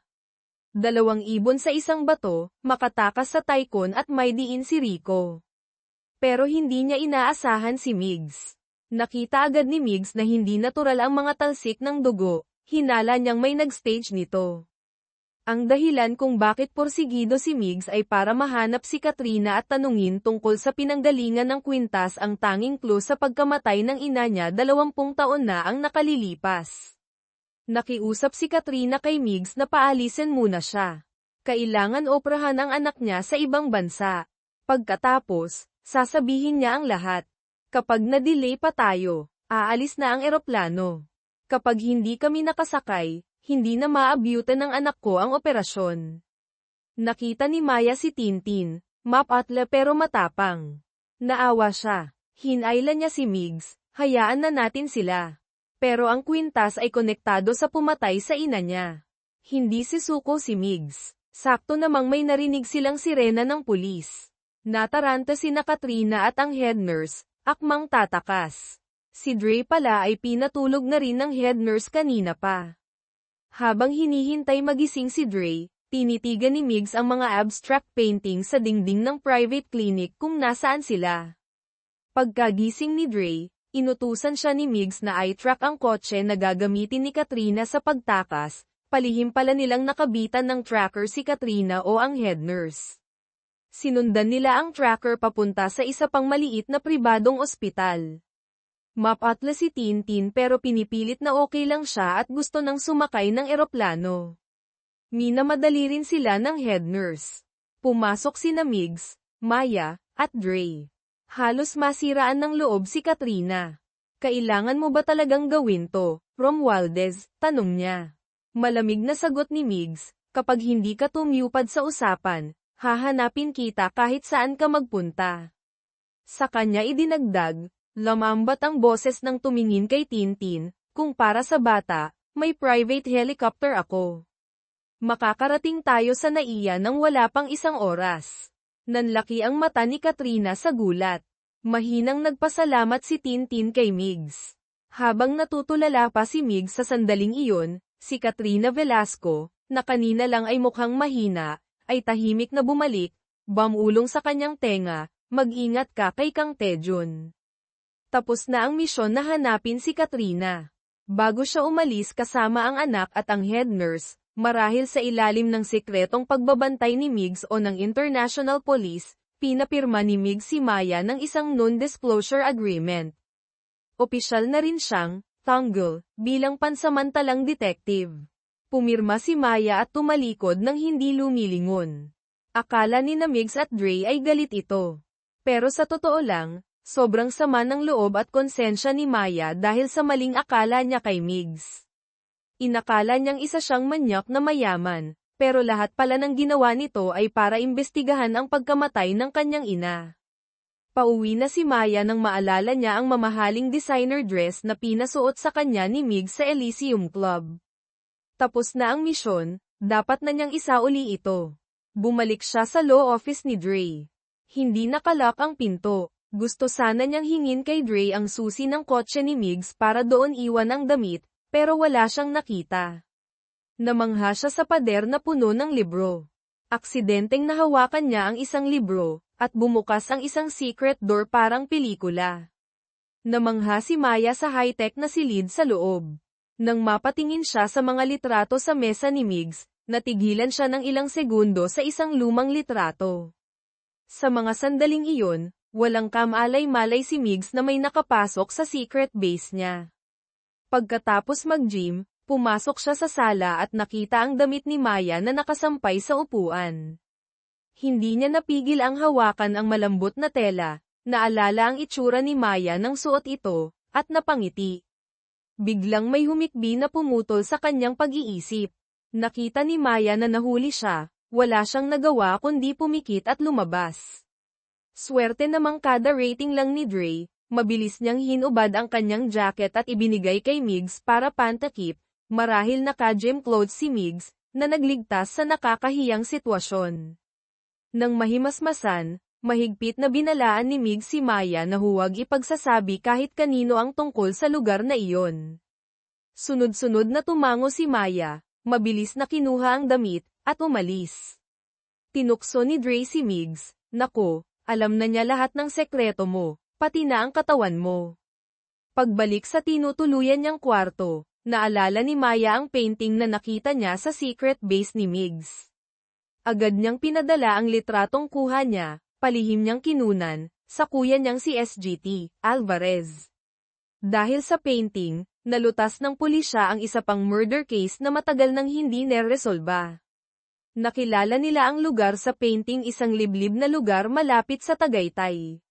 2 ibon sa isang bato, makatakas sa tycoon at may diin si Rico. Pero hindi niya inaasahan si Migs. Nakita agad ni Migs na hindi natural ang mga talsik ng dugo, hinala niyang may nag-stage nito. Ang dahilan kung bakit porsigido si Migs ay para mahanap si Katrina at tanungin tungkol sa pinanggalingan ng kwintas, ang tanging clue sa pagkamatay ng ina niya 20 taon na ang nakalilipas. Nakiusap si Katrina kay Migs na paalisin muna siya. Kailangan operahan ang anak niya sa ibang bansa. Pagkatapos, sasabihin niya ang lahat. Kapag na-delay pa tayo, aalis na ang eroplano. Kapag hindi kami nakasakay, hindi na maabyutan ng anak ko ang operasyon. Nakita ni Maya si Tintin, mapatla pero matapang. Naawa siya. Hinayla niya si Migs, hayaan na natin sila. Pero ang kwintas ay konektado sa pumatay sa ina niya. Hindi sisuko si Migs. Sakto namang may narinig silang sirena ng pulis. Nataranta sina Katrina at ang head nurse, akmang tatakas. Si Dre pala ay pinatulog na rin ng head nurse kanina pa. Habang hinihintay magising si Dre, tinitigan ni Migs ang mga abstract painting sa dingding ng private clinic kung nasaan sila. Pagkagising ni Dre, inutusan siya ni Migs na i-track ang kotse na gagamitin ni Katrina sa pagtakas, palihim pala nilang nakabitan ng tracker si Katrina o ang head nurse. Sinundan nila ang tracker papunta sa isa pang maliit na pribadong ospital. Mapatla si Tintin pero pinipilit na okay lang siya at gusto nang sumakay ng eroplano. Minamadali rin sila ng head nurse. Pumasok sina Migs, Maya, at Dre. Halos masiraan ng loob si Katrina. Kailangan mo ba talagang gawin to, Romualdez? Tanong niya. Malamig na sagot ni Migs, kapag hindi ka tumupad sa usapan, hahanapin kita kahit saan ka magpunta. Sa kanya idinagdag, lamambat ang boses ng tumingin kay Tintin, kung para sa bata, may private helicopter ako. Makakarating tayo sa NAIA nang wala pang 1 oras. Nanlaki ang mata ni Katrina sa gulat. Mahinang nagpasalamat si Tintin kay Migs. Habang natutulala pa si Migs sa sandaling iyon, si Katrina Velasco, na kanina lang ay mukhang mahina, ay tahimik na bumalik, bumulong sa kanyang tenga, mag-ingat ka kay Kang Taejun. Tapos na ang misyon na hanapin si Katrina. Bago siya umalis kasama ang anak at ang head nurse, marahil sa ilalim ng sekretong pagbabantay ni Migs o ng International Police, pinapirma ni Migs si Maya ng isang non-disclosure agreement. Opisyal na rin siyang tanggol bilang pansamantalang detective. Pumirma si Maya at tumalikod nang hindi lumilingon. Akala ni na Migs at Dre ay galit ito. Pero sa totoo lang, sobrang sama ng loob at konsensya ni Maya dahil sa maling akala niya kay Migs. Inakala niyang isa siyang manyak na mayaman, pero lahat pala ng ginawa nito ay para imbestigahan ang pagkamatay ng kanyang ina. Pauwi na si Maya nang maalala niya ang mamahaling designer dress na pinasuot sa kanya ni Migs sa Elysium Club. Tapos na ang misyon, dapat na niyang isauli ito. Bumalik siya sa law office ni Dre. Hindi nakalak ang pinto. Gusto sana niyang hingin kay Dre ang susi ng kotse ni Migs para doon iwan ang damit, pero wala siyang nakita. Namangha siya sa pader na puno ng libro. Aksidenteng nahawakan niya ang isang libro, at bumukas ang isang secret door parang pelikula. Namangha si Maya sa high-tech na silid sa loob. Nang mapatingin siya sa mga litrato sa mesa ni Migs, natigilan siya ng ilang segundo sa isang lumang litrato. Sa mga sandaling iyon, walang kamalay-malay si Migs na may nakapasok sa secret base niya. Pagkatapos mag-gym, pumasok siya sa sala at nakita ang damit ni Maya na nakasampay sa upuan. Hindi niya napigil ang hawakan ang malambot na tela, naalala ang itsura ni Maya nang suot ito, at napangiti. Biglang may humikbi na pumutol sa kanyang pag-iisip. Nakita ni Maya na nahuli siya, wala siyang nagawa kundi pumikit at lumabas. Swerte namang kada rating lang ni Dre, mabilis niyang hinubad ang kanyang jacket at ibinigay kay Migs para pantakip, marahil naka-gym clothes si Migs, na nagligtas sa nakakahiyang sitwasyon. Nang mahimasmasan, mahigpit na binalaan ni Migs si Maya na huwag ipagsasabi kahit kanino ang tungkol sa lugar na iyon. Sunod-sunod na tumango si Maya, mabilis na kinuha ang damit, at umalis. Tinukso ni Dre si Migs, "Nako, alam na niya lahat ng sekreto mo, pati na ang katawan mo." Pagbalik sa tinutuluyan niyang kwarto, naalala ni Maya ang painting na nakita niya sa secret base ni Migs. Agad niyang pinadala ang litratong kuha niya, palihim niyang kinunan, sa kuya niyang si SGT, Alvarez. Dahil sa painting, nalutas ng pulisya ang isa pang murder case na matagal nang hindi neresolba. Nakilala nila ang lugar sa painting, isang liblib na lugar malapit sa Tagaytay.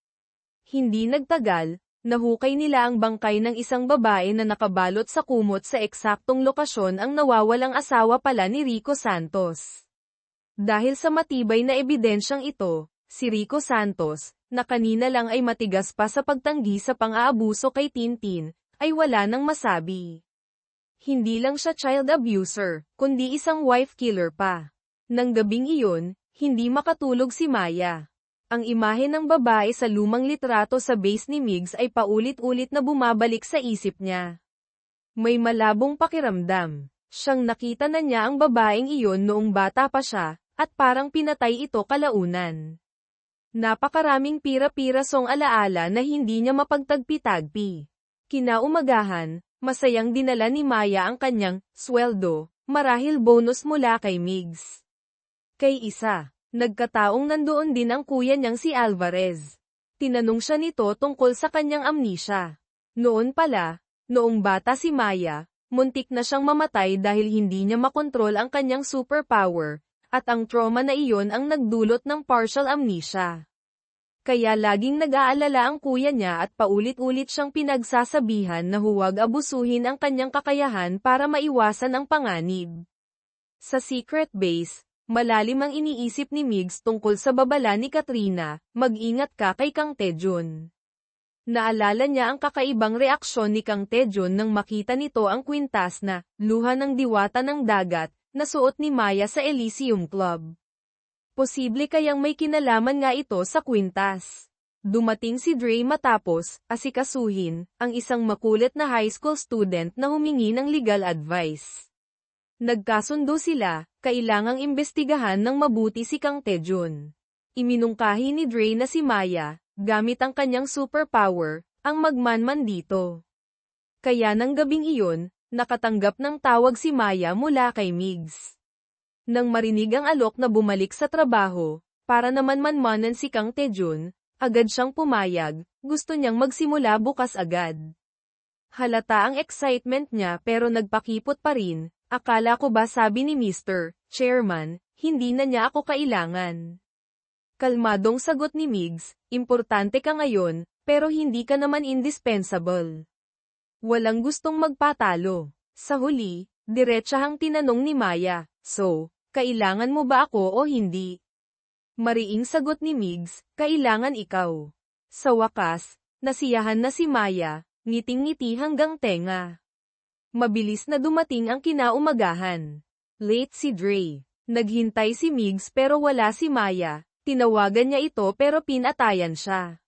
Hindi nagtagal, nahukay nila ang bangkay ng isang babae na nakabalot sa kumot sa eksaktong lokasyon ang nawawalang asawa pala ni Rico Santos. Dahil sa matibay na ebidensyang ito, si Rico Santos, na kanina lang ay matigas pa sa pagtanggi sa pang-aabuso kay Tintin, ay wala nang masabi. Hindi lang siya child abuser, kundi isang wife killer pa. Nang gabing iyon, hindi makatulog si Maya. Ang imahe ng babae sa lumang litrato sa base ni Migs ay paulit-ulit na bumabalik sa isip niya. May malabong pakiramdam. Siyang nakita na niya ang babaeng iyon noong bata pa siya, at parang pinatay ito kalaunan. Napakaraming pira-pirasong alaala na hindi niya mapagtagpi-tagpi. Kinaumagahan, masayang dinala ni Maya ang kanyang sweldo, marahil bonus mula kay Migs. Kay isa, nagkataong nandoon din ang kuya niyang si Alvarez. Tinanong siya nito tungkol sa kanyang amnesia. Noon pala, noong bata si Maya, muntik na siyang mamatay dahil hindi niya makontrol ang kanyang superpower, at ang trauma na iyon ang nagdulot ng partial amnesia. Kaya laging nag-aalala ang kuya niya at paulit-ulit siyang pinagsasabihan na huwag abusuhin ang kanyang kakayahan para maiwasan ang panganib. Sa secret base, malalim ang iniisip ni Migs tungkol sa babala ni Katrina, mag-ingat ka kay Kang Taejun. Naalala niya ang kakaibang reaksyon ni Kang Taejun nang makita nito ang kwintas na luha ng diwata ng dagat, na suot ni Maya sa Elysium Club. Posible kayang may kinalaman nga ito sa kwintas. Dumating si Dre matapos asikasuhin ang isang makulit na high school student na humingi ng legal advice. Nagkasundo sila, kailangang imbestigahan ng mabuti si Kang Taejun. Iminungkahi ni Dre na si Maya, gamit ang kanyang superpower, ang magmanman dito. Kaya nang gabing iyon, nakatanggap ng tawag si Maya mula kay Migs. Nang marinig ang alok na bumalik sa trabaho, para naman manmanan si Kang Taejun, agad siyang pumayag, gusto niyang magsimula bukas agad. Halata ang excitement niya pero nagpakipot pa rin, akala ko ba sabi ni Mr. Chairman, hindi na niya ako kailangan. Kalmadong sagot ni Migs, importante ka ngayon, pero hindi ka naman indispensable. Walang gustong magpatalo. Sa huli, diretsahang tinanong ni Maya, so, kailangan mo ba ako o hindi? Mariing sagot ni Migs, kailangan ikaw. Sa wakas, nasiyahan na si Maya, ngiting-ngiti hanggang tenga. Mabilis na dumating ang kinaumagahan. Late si Dre. Naghintay si Migs pero wala si Maya, tinawagan niya ito pero pinatayan siya.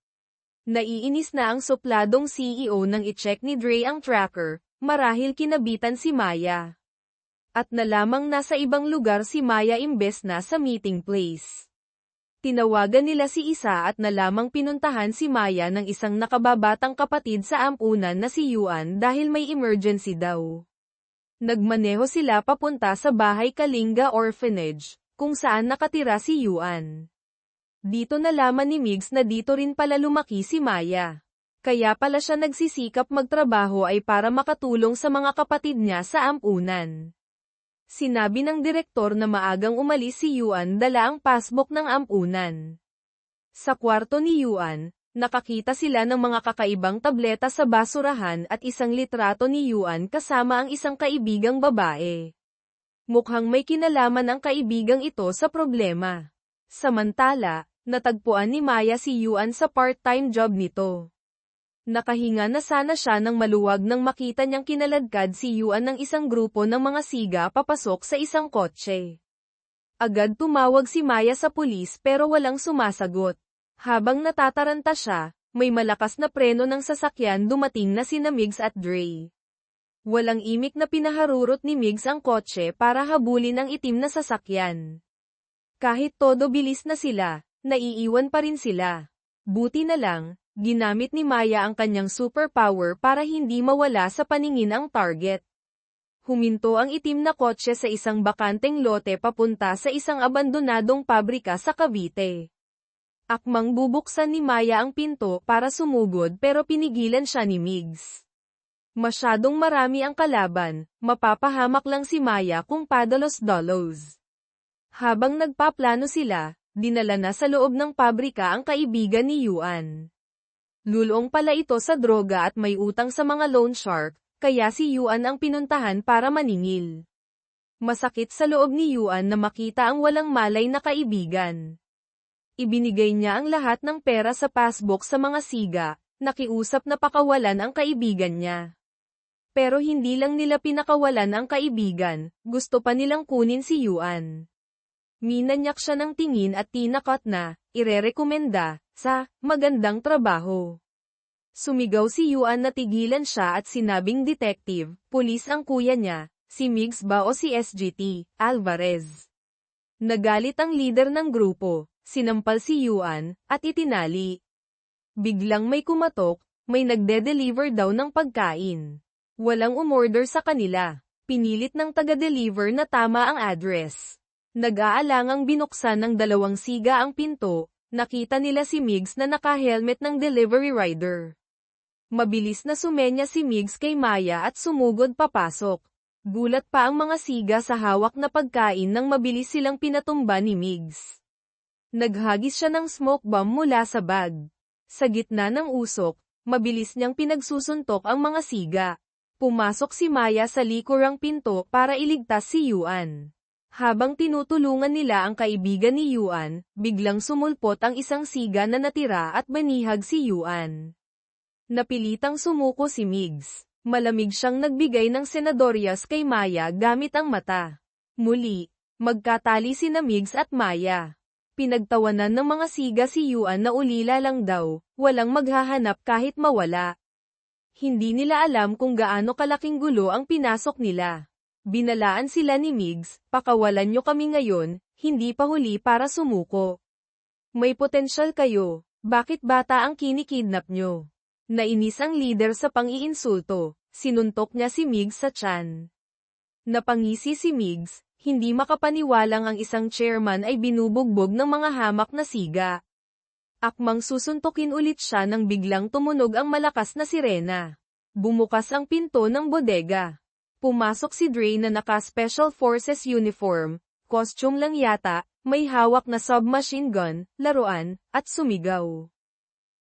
Naiinis na ang supladong CEO nang i-check ni Dre ang tracker, marahil kinabitan si Maya. At nalamang nasa ibang lugar si Maya imbes na sa meeting place. Tinawagan nila si Isa at nalamang pinuntahan si Maya ng isang nakababatang kapatid sa ampunan na si Yuan dahil may emergency daw. Nagmaneho sila papunta sa bahay Kalinga Orphanage, kung saan nakatira si Yuan. Dito nalaman ni Migs na dito rin pala lumaki si Maya. Kaya pala siya nagsisikap magtrabaho ay para makatulong sa mga kapatid niya sa ampunan. Sinabi ng direktor na maagang umalis si Yuan dala ang passbook ng ampunan. Sa kwarto ni Yuan, nakakita sila ng mga kakaibang tableta sa basurahan at isang litrato ni Yuan kasama ang isang kaibigang babae. Mukhang may kinalaman ang kaibigang ito sa problema. Samantala, natagpuan ni Maya si Yuan sa part-time job nito. Nakahinga na sana siya nang maluwag nang makita niyang kinaladkad si Yuan ng isang grupo ng mga siga papasok sa isang kotse. Agad tumawag si Maya sa pulis pero walang sumasagot. Habang natataranta siya, may malakas na preno ng sasakyan dumating na sina Migs at Dre. Walang imik na pinaharurot ni Migs ang kotse para habulin ang itim na sasakyan. Kahit todo bilis na sila, naiiwan pa rin sila. Buti na lang, ginamit ni Maya ang kanyang superpower para hindi mawala sa paningin ang target. Huminto ang itim na kotse sa isang bakanteng lote papunta sa isang abandonadong pabrika sa Cavite. Akmang bubuksan ni Maya ang pinto para sumugod pero pinigilan siya ni Migs. Masyadong marami ang kalaban, mapapahamak lang si Maya kung padalos-dalos. Habang nagpaplano sila, dinala na sa loob ng pabrika ang kaibigan ni Yuan. Lulong pala ito sa droga at may utang sa mga loan shark, kaya si Yuan ang pinuntahan para maningil. Masakit sa loob ni Yuan na makita ang walang malay na kaibigan. Ibinigay niya ang lahat ng pera sa passbook sa mga siga, nakiusap na pakawalan ang kaibigan niya. Pero hindi lang nila pinakawalan ang kaibigan, gusto pa nilang kunin si Yuan. Minanyak siya ng tingin at tinakot na, irerekomenda, sa magandang trabaho. Sumigaw si Yuan na tigilan siya at sinabing detective, pulis ang kuya niya, si Migs ba o si SGT, Alvarez. Nagalit ang leader ng grupo, sinampal si Yuan, at itinali. Biglang may kumatok, may nagde-deliver daw ng pagkain. Walang umorder sa kanila. Pinilit ng taga-deliver na tama ang address. Nag-aalangang binuksan ng dalawang siga ang pinto, nakita nila si Migs na naka-helmet ng delivery rider. Mabilis na sumenya si Migs kay Maya at sumugod papasok. Gulat pa ang mga siga sa hawak na pagkain nang mabilis silang pinatumba ni Migs. Naghagis siya ng smoke bomb mula sa bag. Sa gitna ng usok, mabilis niyang pinagsusuntok ang mga siga. Pumasok si Maya sa likurang pinto para iligtas si Yuan. Habang tinutulungan nila ang kaibigan ni Yuan, biglang sumulpot ang isang siga na natira at banihag si Yuan. Napilitang sumuko si Migs. Malamig siyang nagbigay ng senadoryas kay Maya gamit ang mata. Muli, magkatali sina Migs at Maya. Pinagtawanan ng mga siga si Yuan na ulila lang daw, walang maghahanap kahit mawala. Hindi nila alam kung gaano kalaking gulo ang pinasok nila. Binalaan sila ni Migs, pakawalan nyo kami ngayon, hindi pa huli para sumuko. May potensyal kayo, bakit bata ang kinikidnap nyo? Nainis ang leader sa pang-iinsulto, sinuntok niya si Migs sa tiyan. Napangisi si Migs, hindi makapaniwalang ang isang chairman ay binubugbog ng mga hamak na siga. Akmang susuntukin ulit siya nang biglang tumunog ang malakas na sirena. Bumukas ang pinto ng bodega. Pumasok si Dre na naka-Special Forces uniform, costume lang yata, May hawak na submachine gun, laruan, at sumigaw.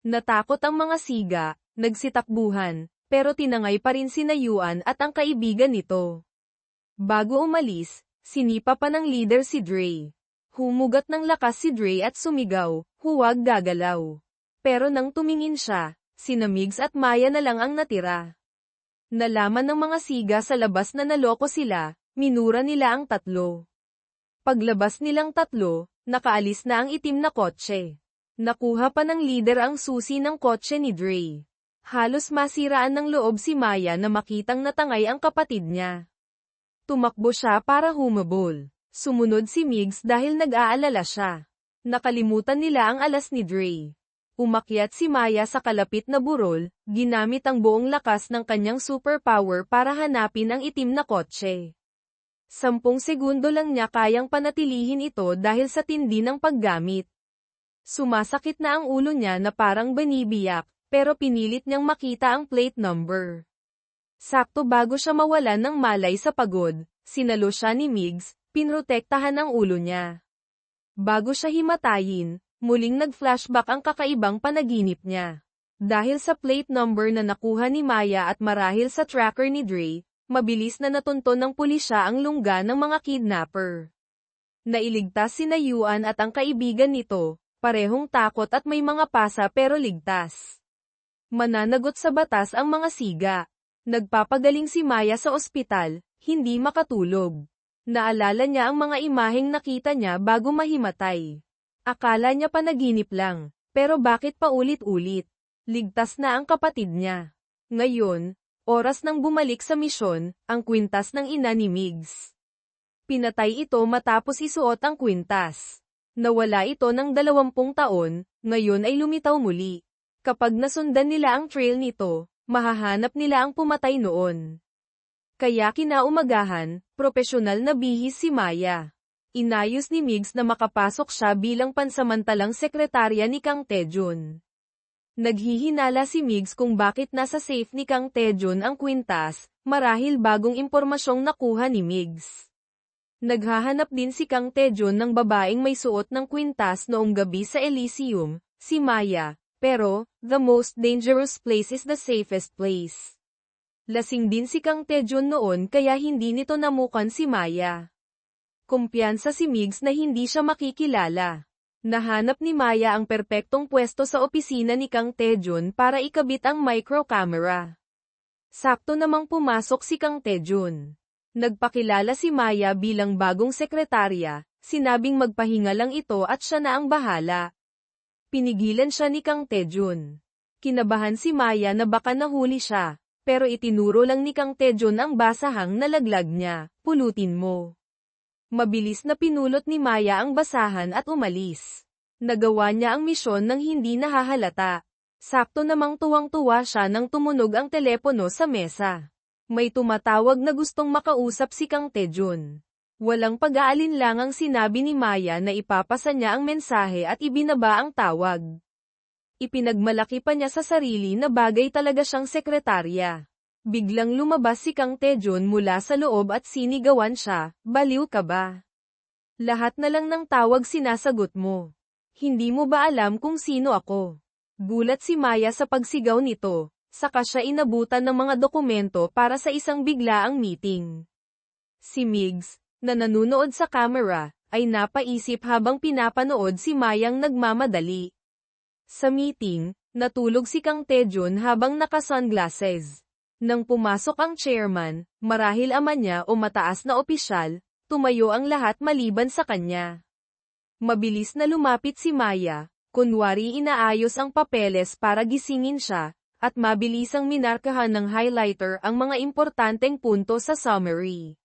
Natakot ang mga siga, nagsitakbuhan, pero tinangay pa rin sina Yuan at ang kaibigan nito. Bago umalis, sinipa pa ng leader si Dre. Humugat ng lakas si Dre at sumigaw, "Huwag gagalaw." Pero nang tumingin siya, sina Migs at Maya na lang ang natira. Nalaman ng mga siga sa labas na naloko sila, minura nila ang tatlo. Paglabas nilang tatlo, nakaalis na ang itim na kotse. Nakuha pa ng leader ang susi ng kotse ni Dre. Halos masiraan ng loob si Maya na makitang natangay ang kapatid niya. Tumakbo siya para humabol. Sumunod si Migs dahil nag-aalala siya. Nakalimutan nila ang alas ni Dre. Umakyat si Maya sa kalapit na burol, ginamit ang buong lakas ng kanyang superpower para hanapin ang itim na kotse. 10 segundo lang niya kayang panatilihin ito dahil sa tindi ng paggamit. Sumasakit na ang ulo niya na parang banibiyak, pero pinilit niyang makita ang plate number. Sakto bago siya mawalan ng malay sa pagod, sinalo siya ni Migs, pinrotektahan ang ulo niya. Bago siya himatayin, muling nag-flashback ang kakaibang panaginip niya. Dahil sa plate number na nakuha ni Maya at marahil sa tracker ni Dre, mabilis na natunton ng pulisya ang lungga ng mga kidnapper. Nailigtas sina Yuan at ang kaibigan nito, parehong takot at may mga pasa pero ligtas. Mananagot sa batas ang mga siga. Nagpapagaling si Maya sa ospital, hindi makatulog. Naalala niya ang mga imaheng nakita niya bago mahimatay. Akala niya panaginip lang, pero bakit paulit-ulit? Ligtas na ang kapatid niya. Ngayon, oras nang bumalik sa misyon, ang kwintas ng ina ni Migs. Pinatay ito matapos isuot ang kwintas. Nawala ito ng 20 taon, ngayon ay lumitaw muli. Kapag nasundan nila ang trail nito, mahahanap nila ang pumatay noon. Kaya kinaumagahan, propesyonal na bihis si Maya. Inayos ni Migs na makapasok siya bilang pansamantalang sekretarya ni Kang Taejun. Naghihinala si Migs kung bakit nasa safe ni Kang Taejun ang kwintas, marahil bagong impormasyong nakuha ni Migs. Naghahanap din si Kang Taejun ng babaeng may suot ng kwintas noong gabi sa Elysium, si Maya, pero, the most dangerous place is the safest place. Lasing din si Kang Taejun noon kaya hindi nito namukan si Maya. Kumpiyansa si Migs na hindi siya makikilala. Nahanap ni Maya ang perpektong pwesto sa opisina ni Kang Taejun para ikabit ang micro-camera. Sakto namang pumasok si Kang Taejun. Nagpakilala si Maya bilang bagong sekretarya, sinabing magpahinga lang ito at siya na ang bahala. Pinigilan siya ni Kang Taejun. Kinabahan si Maya na baka nahuli siya, pero itinuro lang ni Kang Taejun ang basahang nalaglag niya, "Pulutin mo." Mabilis na pinulot ni Maya ang basahan at umalis. Nagawa niya ang misyon nang hindi nahahalata. Sakto namang tuwang-tuwa siya nang tumunog ang telepono sa mesa. May tumatawag na gustong makausap si Kang Taejun. Walang pag-aalinlangang sinabi ni Maya na ipapasa niya ang mensahe at ibinaba ang tawag. Ipinagmalaki pa niya sa sarili na bagay talaga siyang sekretarya. Biglang lumabas si Kang Taejun mula sa loob at sinigawan siya, "Baliw ka ba? Lahat na lang ng tawag sinasagot mo. Hindi mo ba alam kung sino ako?" Gulat si Maya sa pagsigaw nito, saka siya inabutan ng mga dokumento para sa isang biglaang meeting. Si Migs, na nanunood sa camera, ay napaisip habang pinapanood si Mayang nagmamadali. Sa meeting, natulog si Kang Taejun habang naka-sunglasses. Nang pumasok ang chairman, marahil ama niya o mataas na opisyal, tumayo ang lahat maliban sa kanya. Mabilis na lumapit si Maya, kunwari inaayos ang papeles para gisingin siya, at mabilisang minarkahan ng highlighter ang mga importanteng punto sa summary.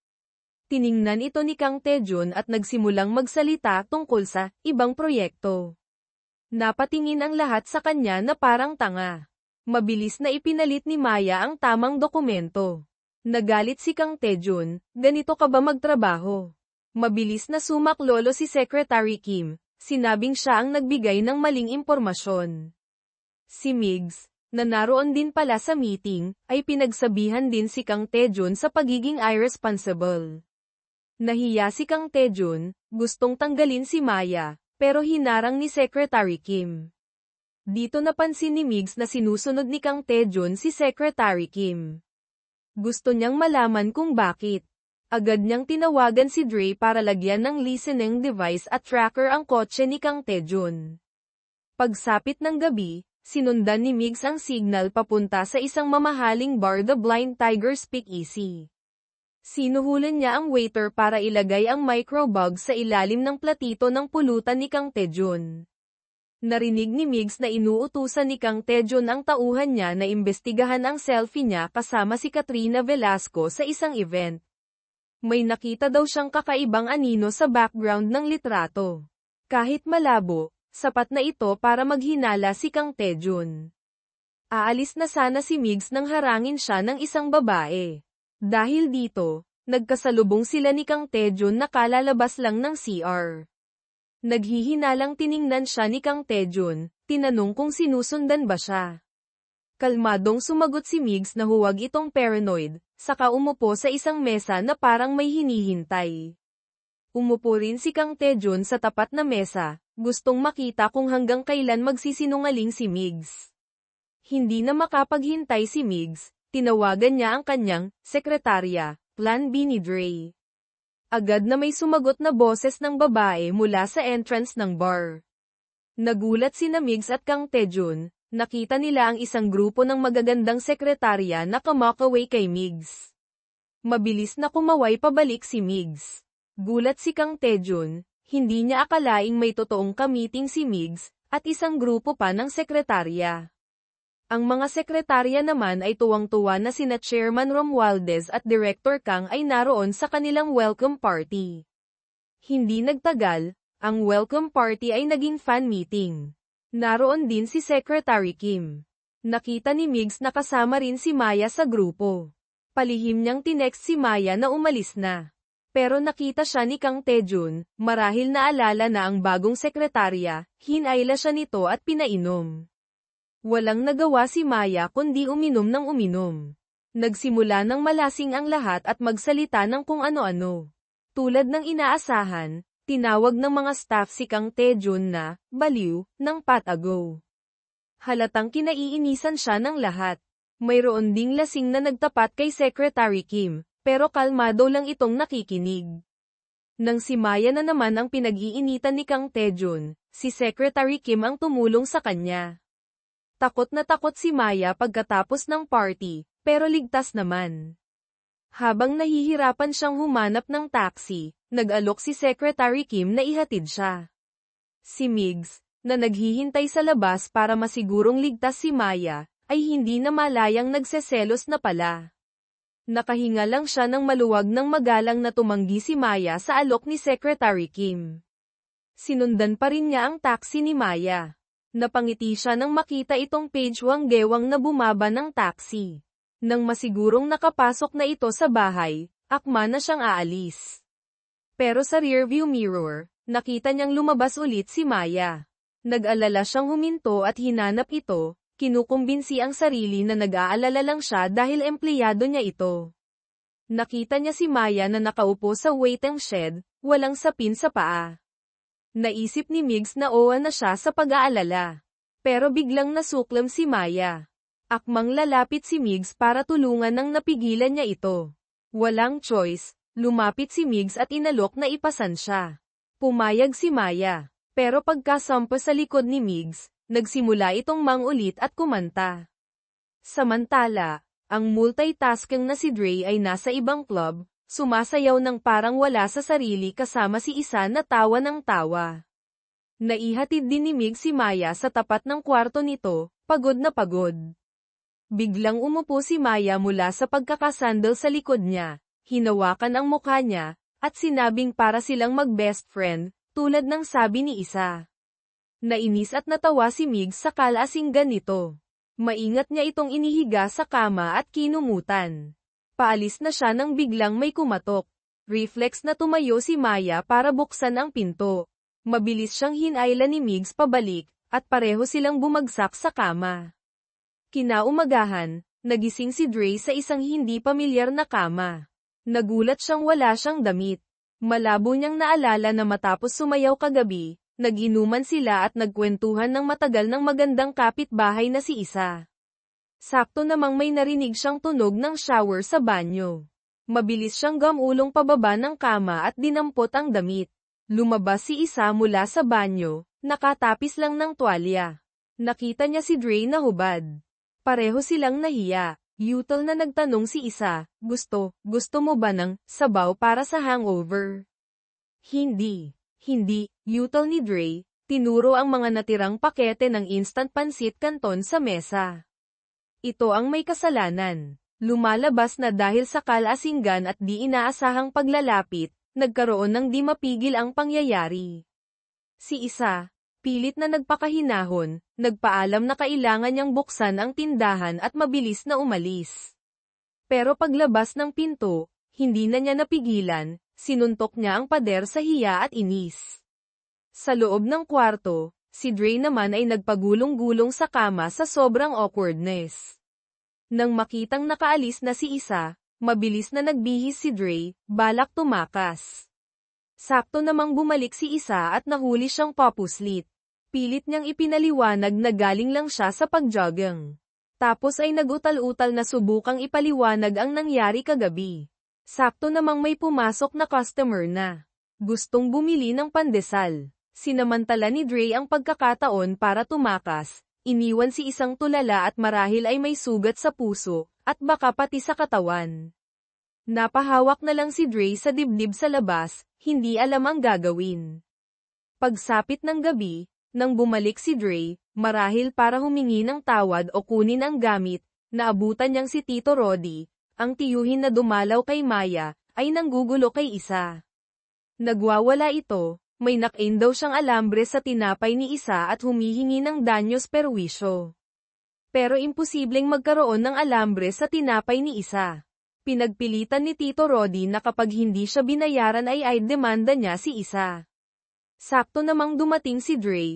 Tiningnan ito ni Kang Taejun at nagsimulang magsalita tungkol sa ibang proyekto. Napatingin ang lahat sa kanya na parang tanga. Mabilis na ipinalit ni Maya ang tamang dokumento. Nagalit si Kang Taejun, "Ganito ka ba magtrabaho?" Mabilis na sumaklolo si Secretary Kim, sinabing siya ang nagbigay ng maling impormasyon. Si Migs, na naroon din pala sa meeting, ay pinagsabihan din si Kang Taejun sa pagiging irresponsible. Nahiya si Kang Taejun, gustong tanggalin si Maya, pero hinarang ni Secretary Kim. Dito napansin ni Migs na sinusunod ni Kang Taejun si Secretary Kim. Gusto niyang malaman kung bakit. Agad niyang tinawagan si Dre para lagyan ng listening device at tracker ang kotse ni Kang Taejun. Pagsapit ng gabi, sinundan ni Migs ang signal papunta sa isang mamahaling bar, The Blind Tiger Speakeasy. Sinuhulan niya ang waiter para ilagay ang microbug sa ilalim ng platito ng pulutan ni Kang Taejun. Narinig ni Migs na inuutusan ni Kang Taejun ang tauhan niya na imbestigahan ang selfie niya kasama si Katrina Velasco sa isang event. May nakita daw siyang kakaibang anino sa background ng litrato. Kahit malabo, sapat na ito para maghinala si Kang Taejun. Aalis na sana si Migs nang harangin siya ng isang babae. Dahil dito, nagkasalubong sila ni Kang Taejun na kalalabas lang ng CR. Naghihinalang tiningnan siya ni Kang Taejun, tinanong kung sinusundan ba siya. Kalmadong sumagot si Migs na huwag itong paranoid, saka umupo sa isang mesa na parang may hinihintay. Umupo rin si Kang Taejun sa tapat na mesa, gustong makita kung hanggang kailan magsisinungaling si Migs. Hindi na makapaghintay si Migs. Tinawagan niya ang kanyang sekretarya, Plan B ni Dre. Agad na may sumagot na boses ng babae mula sa entrance ng bar. Nagulat sina Migs at Kang Taejun, nakita nila ang isang grupo ng magagandang sekretarya na kamakaway kay Migs. Mabilis na kumaway pabalik si Migs. Gulat si Kang Taejun, hindi niya akalaing may totoong kamiting si Migs, at isang grupo pa ng sekretarya. Ang mga sekretarya naman ay tuwang-tuwa na sina Chairman Romualdez at Director Kang ay naroon sa kanilang welcome party. Hindi nagtagal, ang welcome party ay naging fan meeting. Naroon din si Secretary Kim. Nakita ni Migs na kasama rin si Maya sa grupo. Palihim niyang tinext si Maya na umalis na. Pero nakita siya ni Kang Taejun, marahil naalala na ang bagong sekretarya, hinayla siya nito at pinainom. Walang nagawa si Maya kundi uminom ng uminom. Nagsimula ng malasing ang lahat at magsalita ng kung ano-ano. Tulad ng inaasahan, tinawag ng mga staff si Kang Taejun na baliw ng patago. Halatang kinaiinisan siya ng lahat. Mayroon ding lasing na nagtapat kay Secretary Kim, pero kalmado lang itong nakikinig. Nang si Maya na naman ang pinag-iinitan ni Kang Taejun, si Secretary Kim ang tumulong sa kanya. Takot na takot si Maya pagkatapos ng party, pero ligtas naman. Habang nahihirapan siyang humanap ng taxi, nag-alok si Secretary Kim na ihatid siya. Si Migs, na naghihintay sa labas para masigurong ligtas si Maya, ay hindi na malayang nagseselos na pala. Nakahinga lang siya ng maluwag ng magalang na tumanggi si Maya sa alok ni Secretary Kim. Sinundan pa rin niya ang taxi ni Maya. Napangiti siya nang makita itong pagewang-gewang na bumaba ng taxi. Nang masigurong nakapasok na ito sa bahay, akma na siyang aalis. Pero sa rearview mirror, nakita niyang lumabas ulit si Maya. Nag-alala siyang huminto at hinanap ito, kinukumbinsi ang sarili na nag-aalala lang siya dahil empleyado niya ito. Nakita niya si Maya na nakaupo sa waiting shed, walang sapin sa paa. Naisip ni Migs na owa na siya sa pag-aalala. Pero biglang nasuklam si Maya. Akmang lalapit si Migs para tulungan nang napigilan niya ito. Walang choice, lumapit si Migs at inalok na ipasan siya. Pumayag si Maya. Pero pagkasampa sa likod ni Migs, nagsimula itong mangulit at kumanta. Samantala, ang multitasking na si Dre ay nasa ibang club, sumasayaw ng parang wala sa sarili kasama si Isa na tawa ng tawa. Naihatid din ni Migs si Maya sa tapat ng kwarto nito, pagod na pagod. Biglang umupo si Maya mula sa pagkakasandal sa likod niya, hinawakan ang mukha niya, at sinabing para silang mag-best friend, tulad ng sabi ni Isa. Nainis at natawa si Migs sa kalasinggan nito. Maingat niya itong inihiga sa kama at kinumutan. Paalis na siya nang biglang may kumatok. Reflex na tumayo si Maya para buksan ang pinto. Mabilis siyang hinayla ni Migs pabalik, at pareho silang bumagsak sa kama. Kinaumagahan, nagising si Dre sa isang hindi pamilyar na kama. Nagulat siyang wala siyang damit. Malabo niyang naalala na matapos sumayaw kagabi, nag-inuman sila at nagkwentuhan ng matagal ng magandang kapitbahay na si Isa. Sakto namang may narinig siyang tunog ng shower sa banyo. Mabilis siyang gamulong pababa ng kama at dinampot ang damit. Lumabas si Isa mula sa banyo, nakatapis lang ng tuwalya. Nakita niya si Dre na hubad. Pareho silang nahiya. Yutal na nagtanong si Isa, gusto mo ba ng sabaw para sa hangover? Hindi, yutal ni Dre, tinuro ang mga natirang pakete ng instant pansit canton sa mesa. Ito ang may kasalanan. Lumalabas na dahil sa kalasinggan at di inaasahang paglalapit, nagkaroon ng di mapigil ang pangyayari. Si Isa, pilit na nagpakahinahon, nagpaalam na kailangan niyang buksan ang tindahan at mabilis na umalis. Pero paglabas ng pinto, hindi na niya napigilan, sinuntok niya ang pader sa hiya at inis. Sa loob ng kwarto, si Dre naman ay nagpagulong-gulong sa kama sa sobrang awkwardness. Nang makitang nakaalis na si Isa, mabilis na nagbihis si Dre, balak tumakas. Sakto namang bumalik si Isa at nahuli siyang papuslit. Pilit niyang ipinaliwanag na galing lang siya sa pagjogging. Tapos ay nagutal-utal na subukang ipaliwanag ang nangyari kagabi. Sakto namang may pumasok na customer na gustong bumili ng pandesal. Sinamantala ni Dre ang pagkakataon para tumakas, iniwan si Isang tulala at marahil ay may sugat sa puso, at baka pati sa katawan. Napahawak na lang si Dre sa dibdib sa labas, hindi alam ang gagawin. Pagsapit ng gabi, nang bumalik si Dre, marahil para humingi ng tawad o kunin ang gamit, naabutan niyang si Tito Roddy, ang tiyuhin na dumalaw kay Maya, ay nanggugulo kay Isa. Nagwawala ito, may nakain daw siyang alambre sa tinapay ni Isa at humihingi ng danyos perwisyo. Pero imposibleng magkaroon ng alambre sa tinapay ni Isa. Pinagpilitan ni Tito Roddy na kapag hindi siya binayaran ay demanda niya si Isa. Sakto namang dumating si Dre,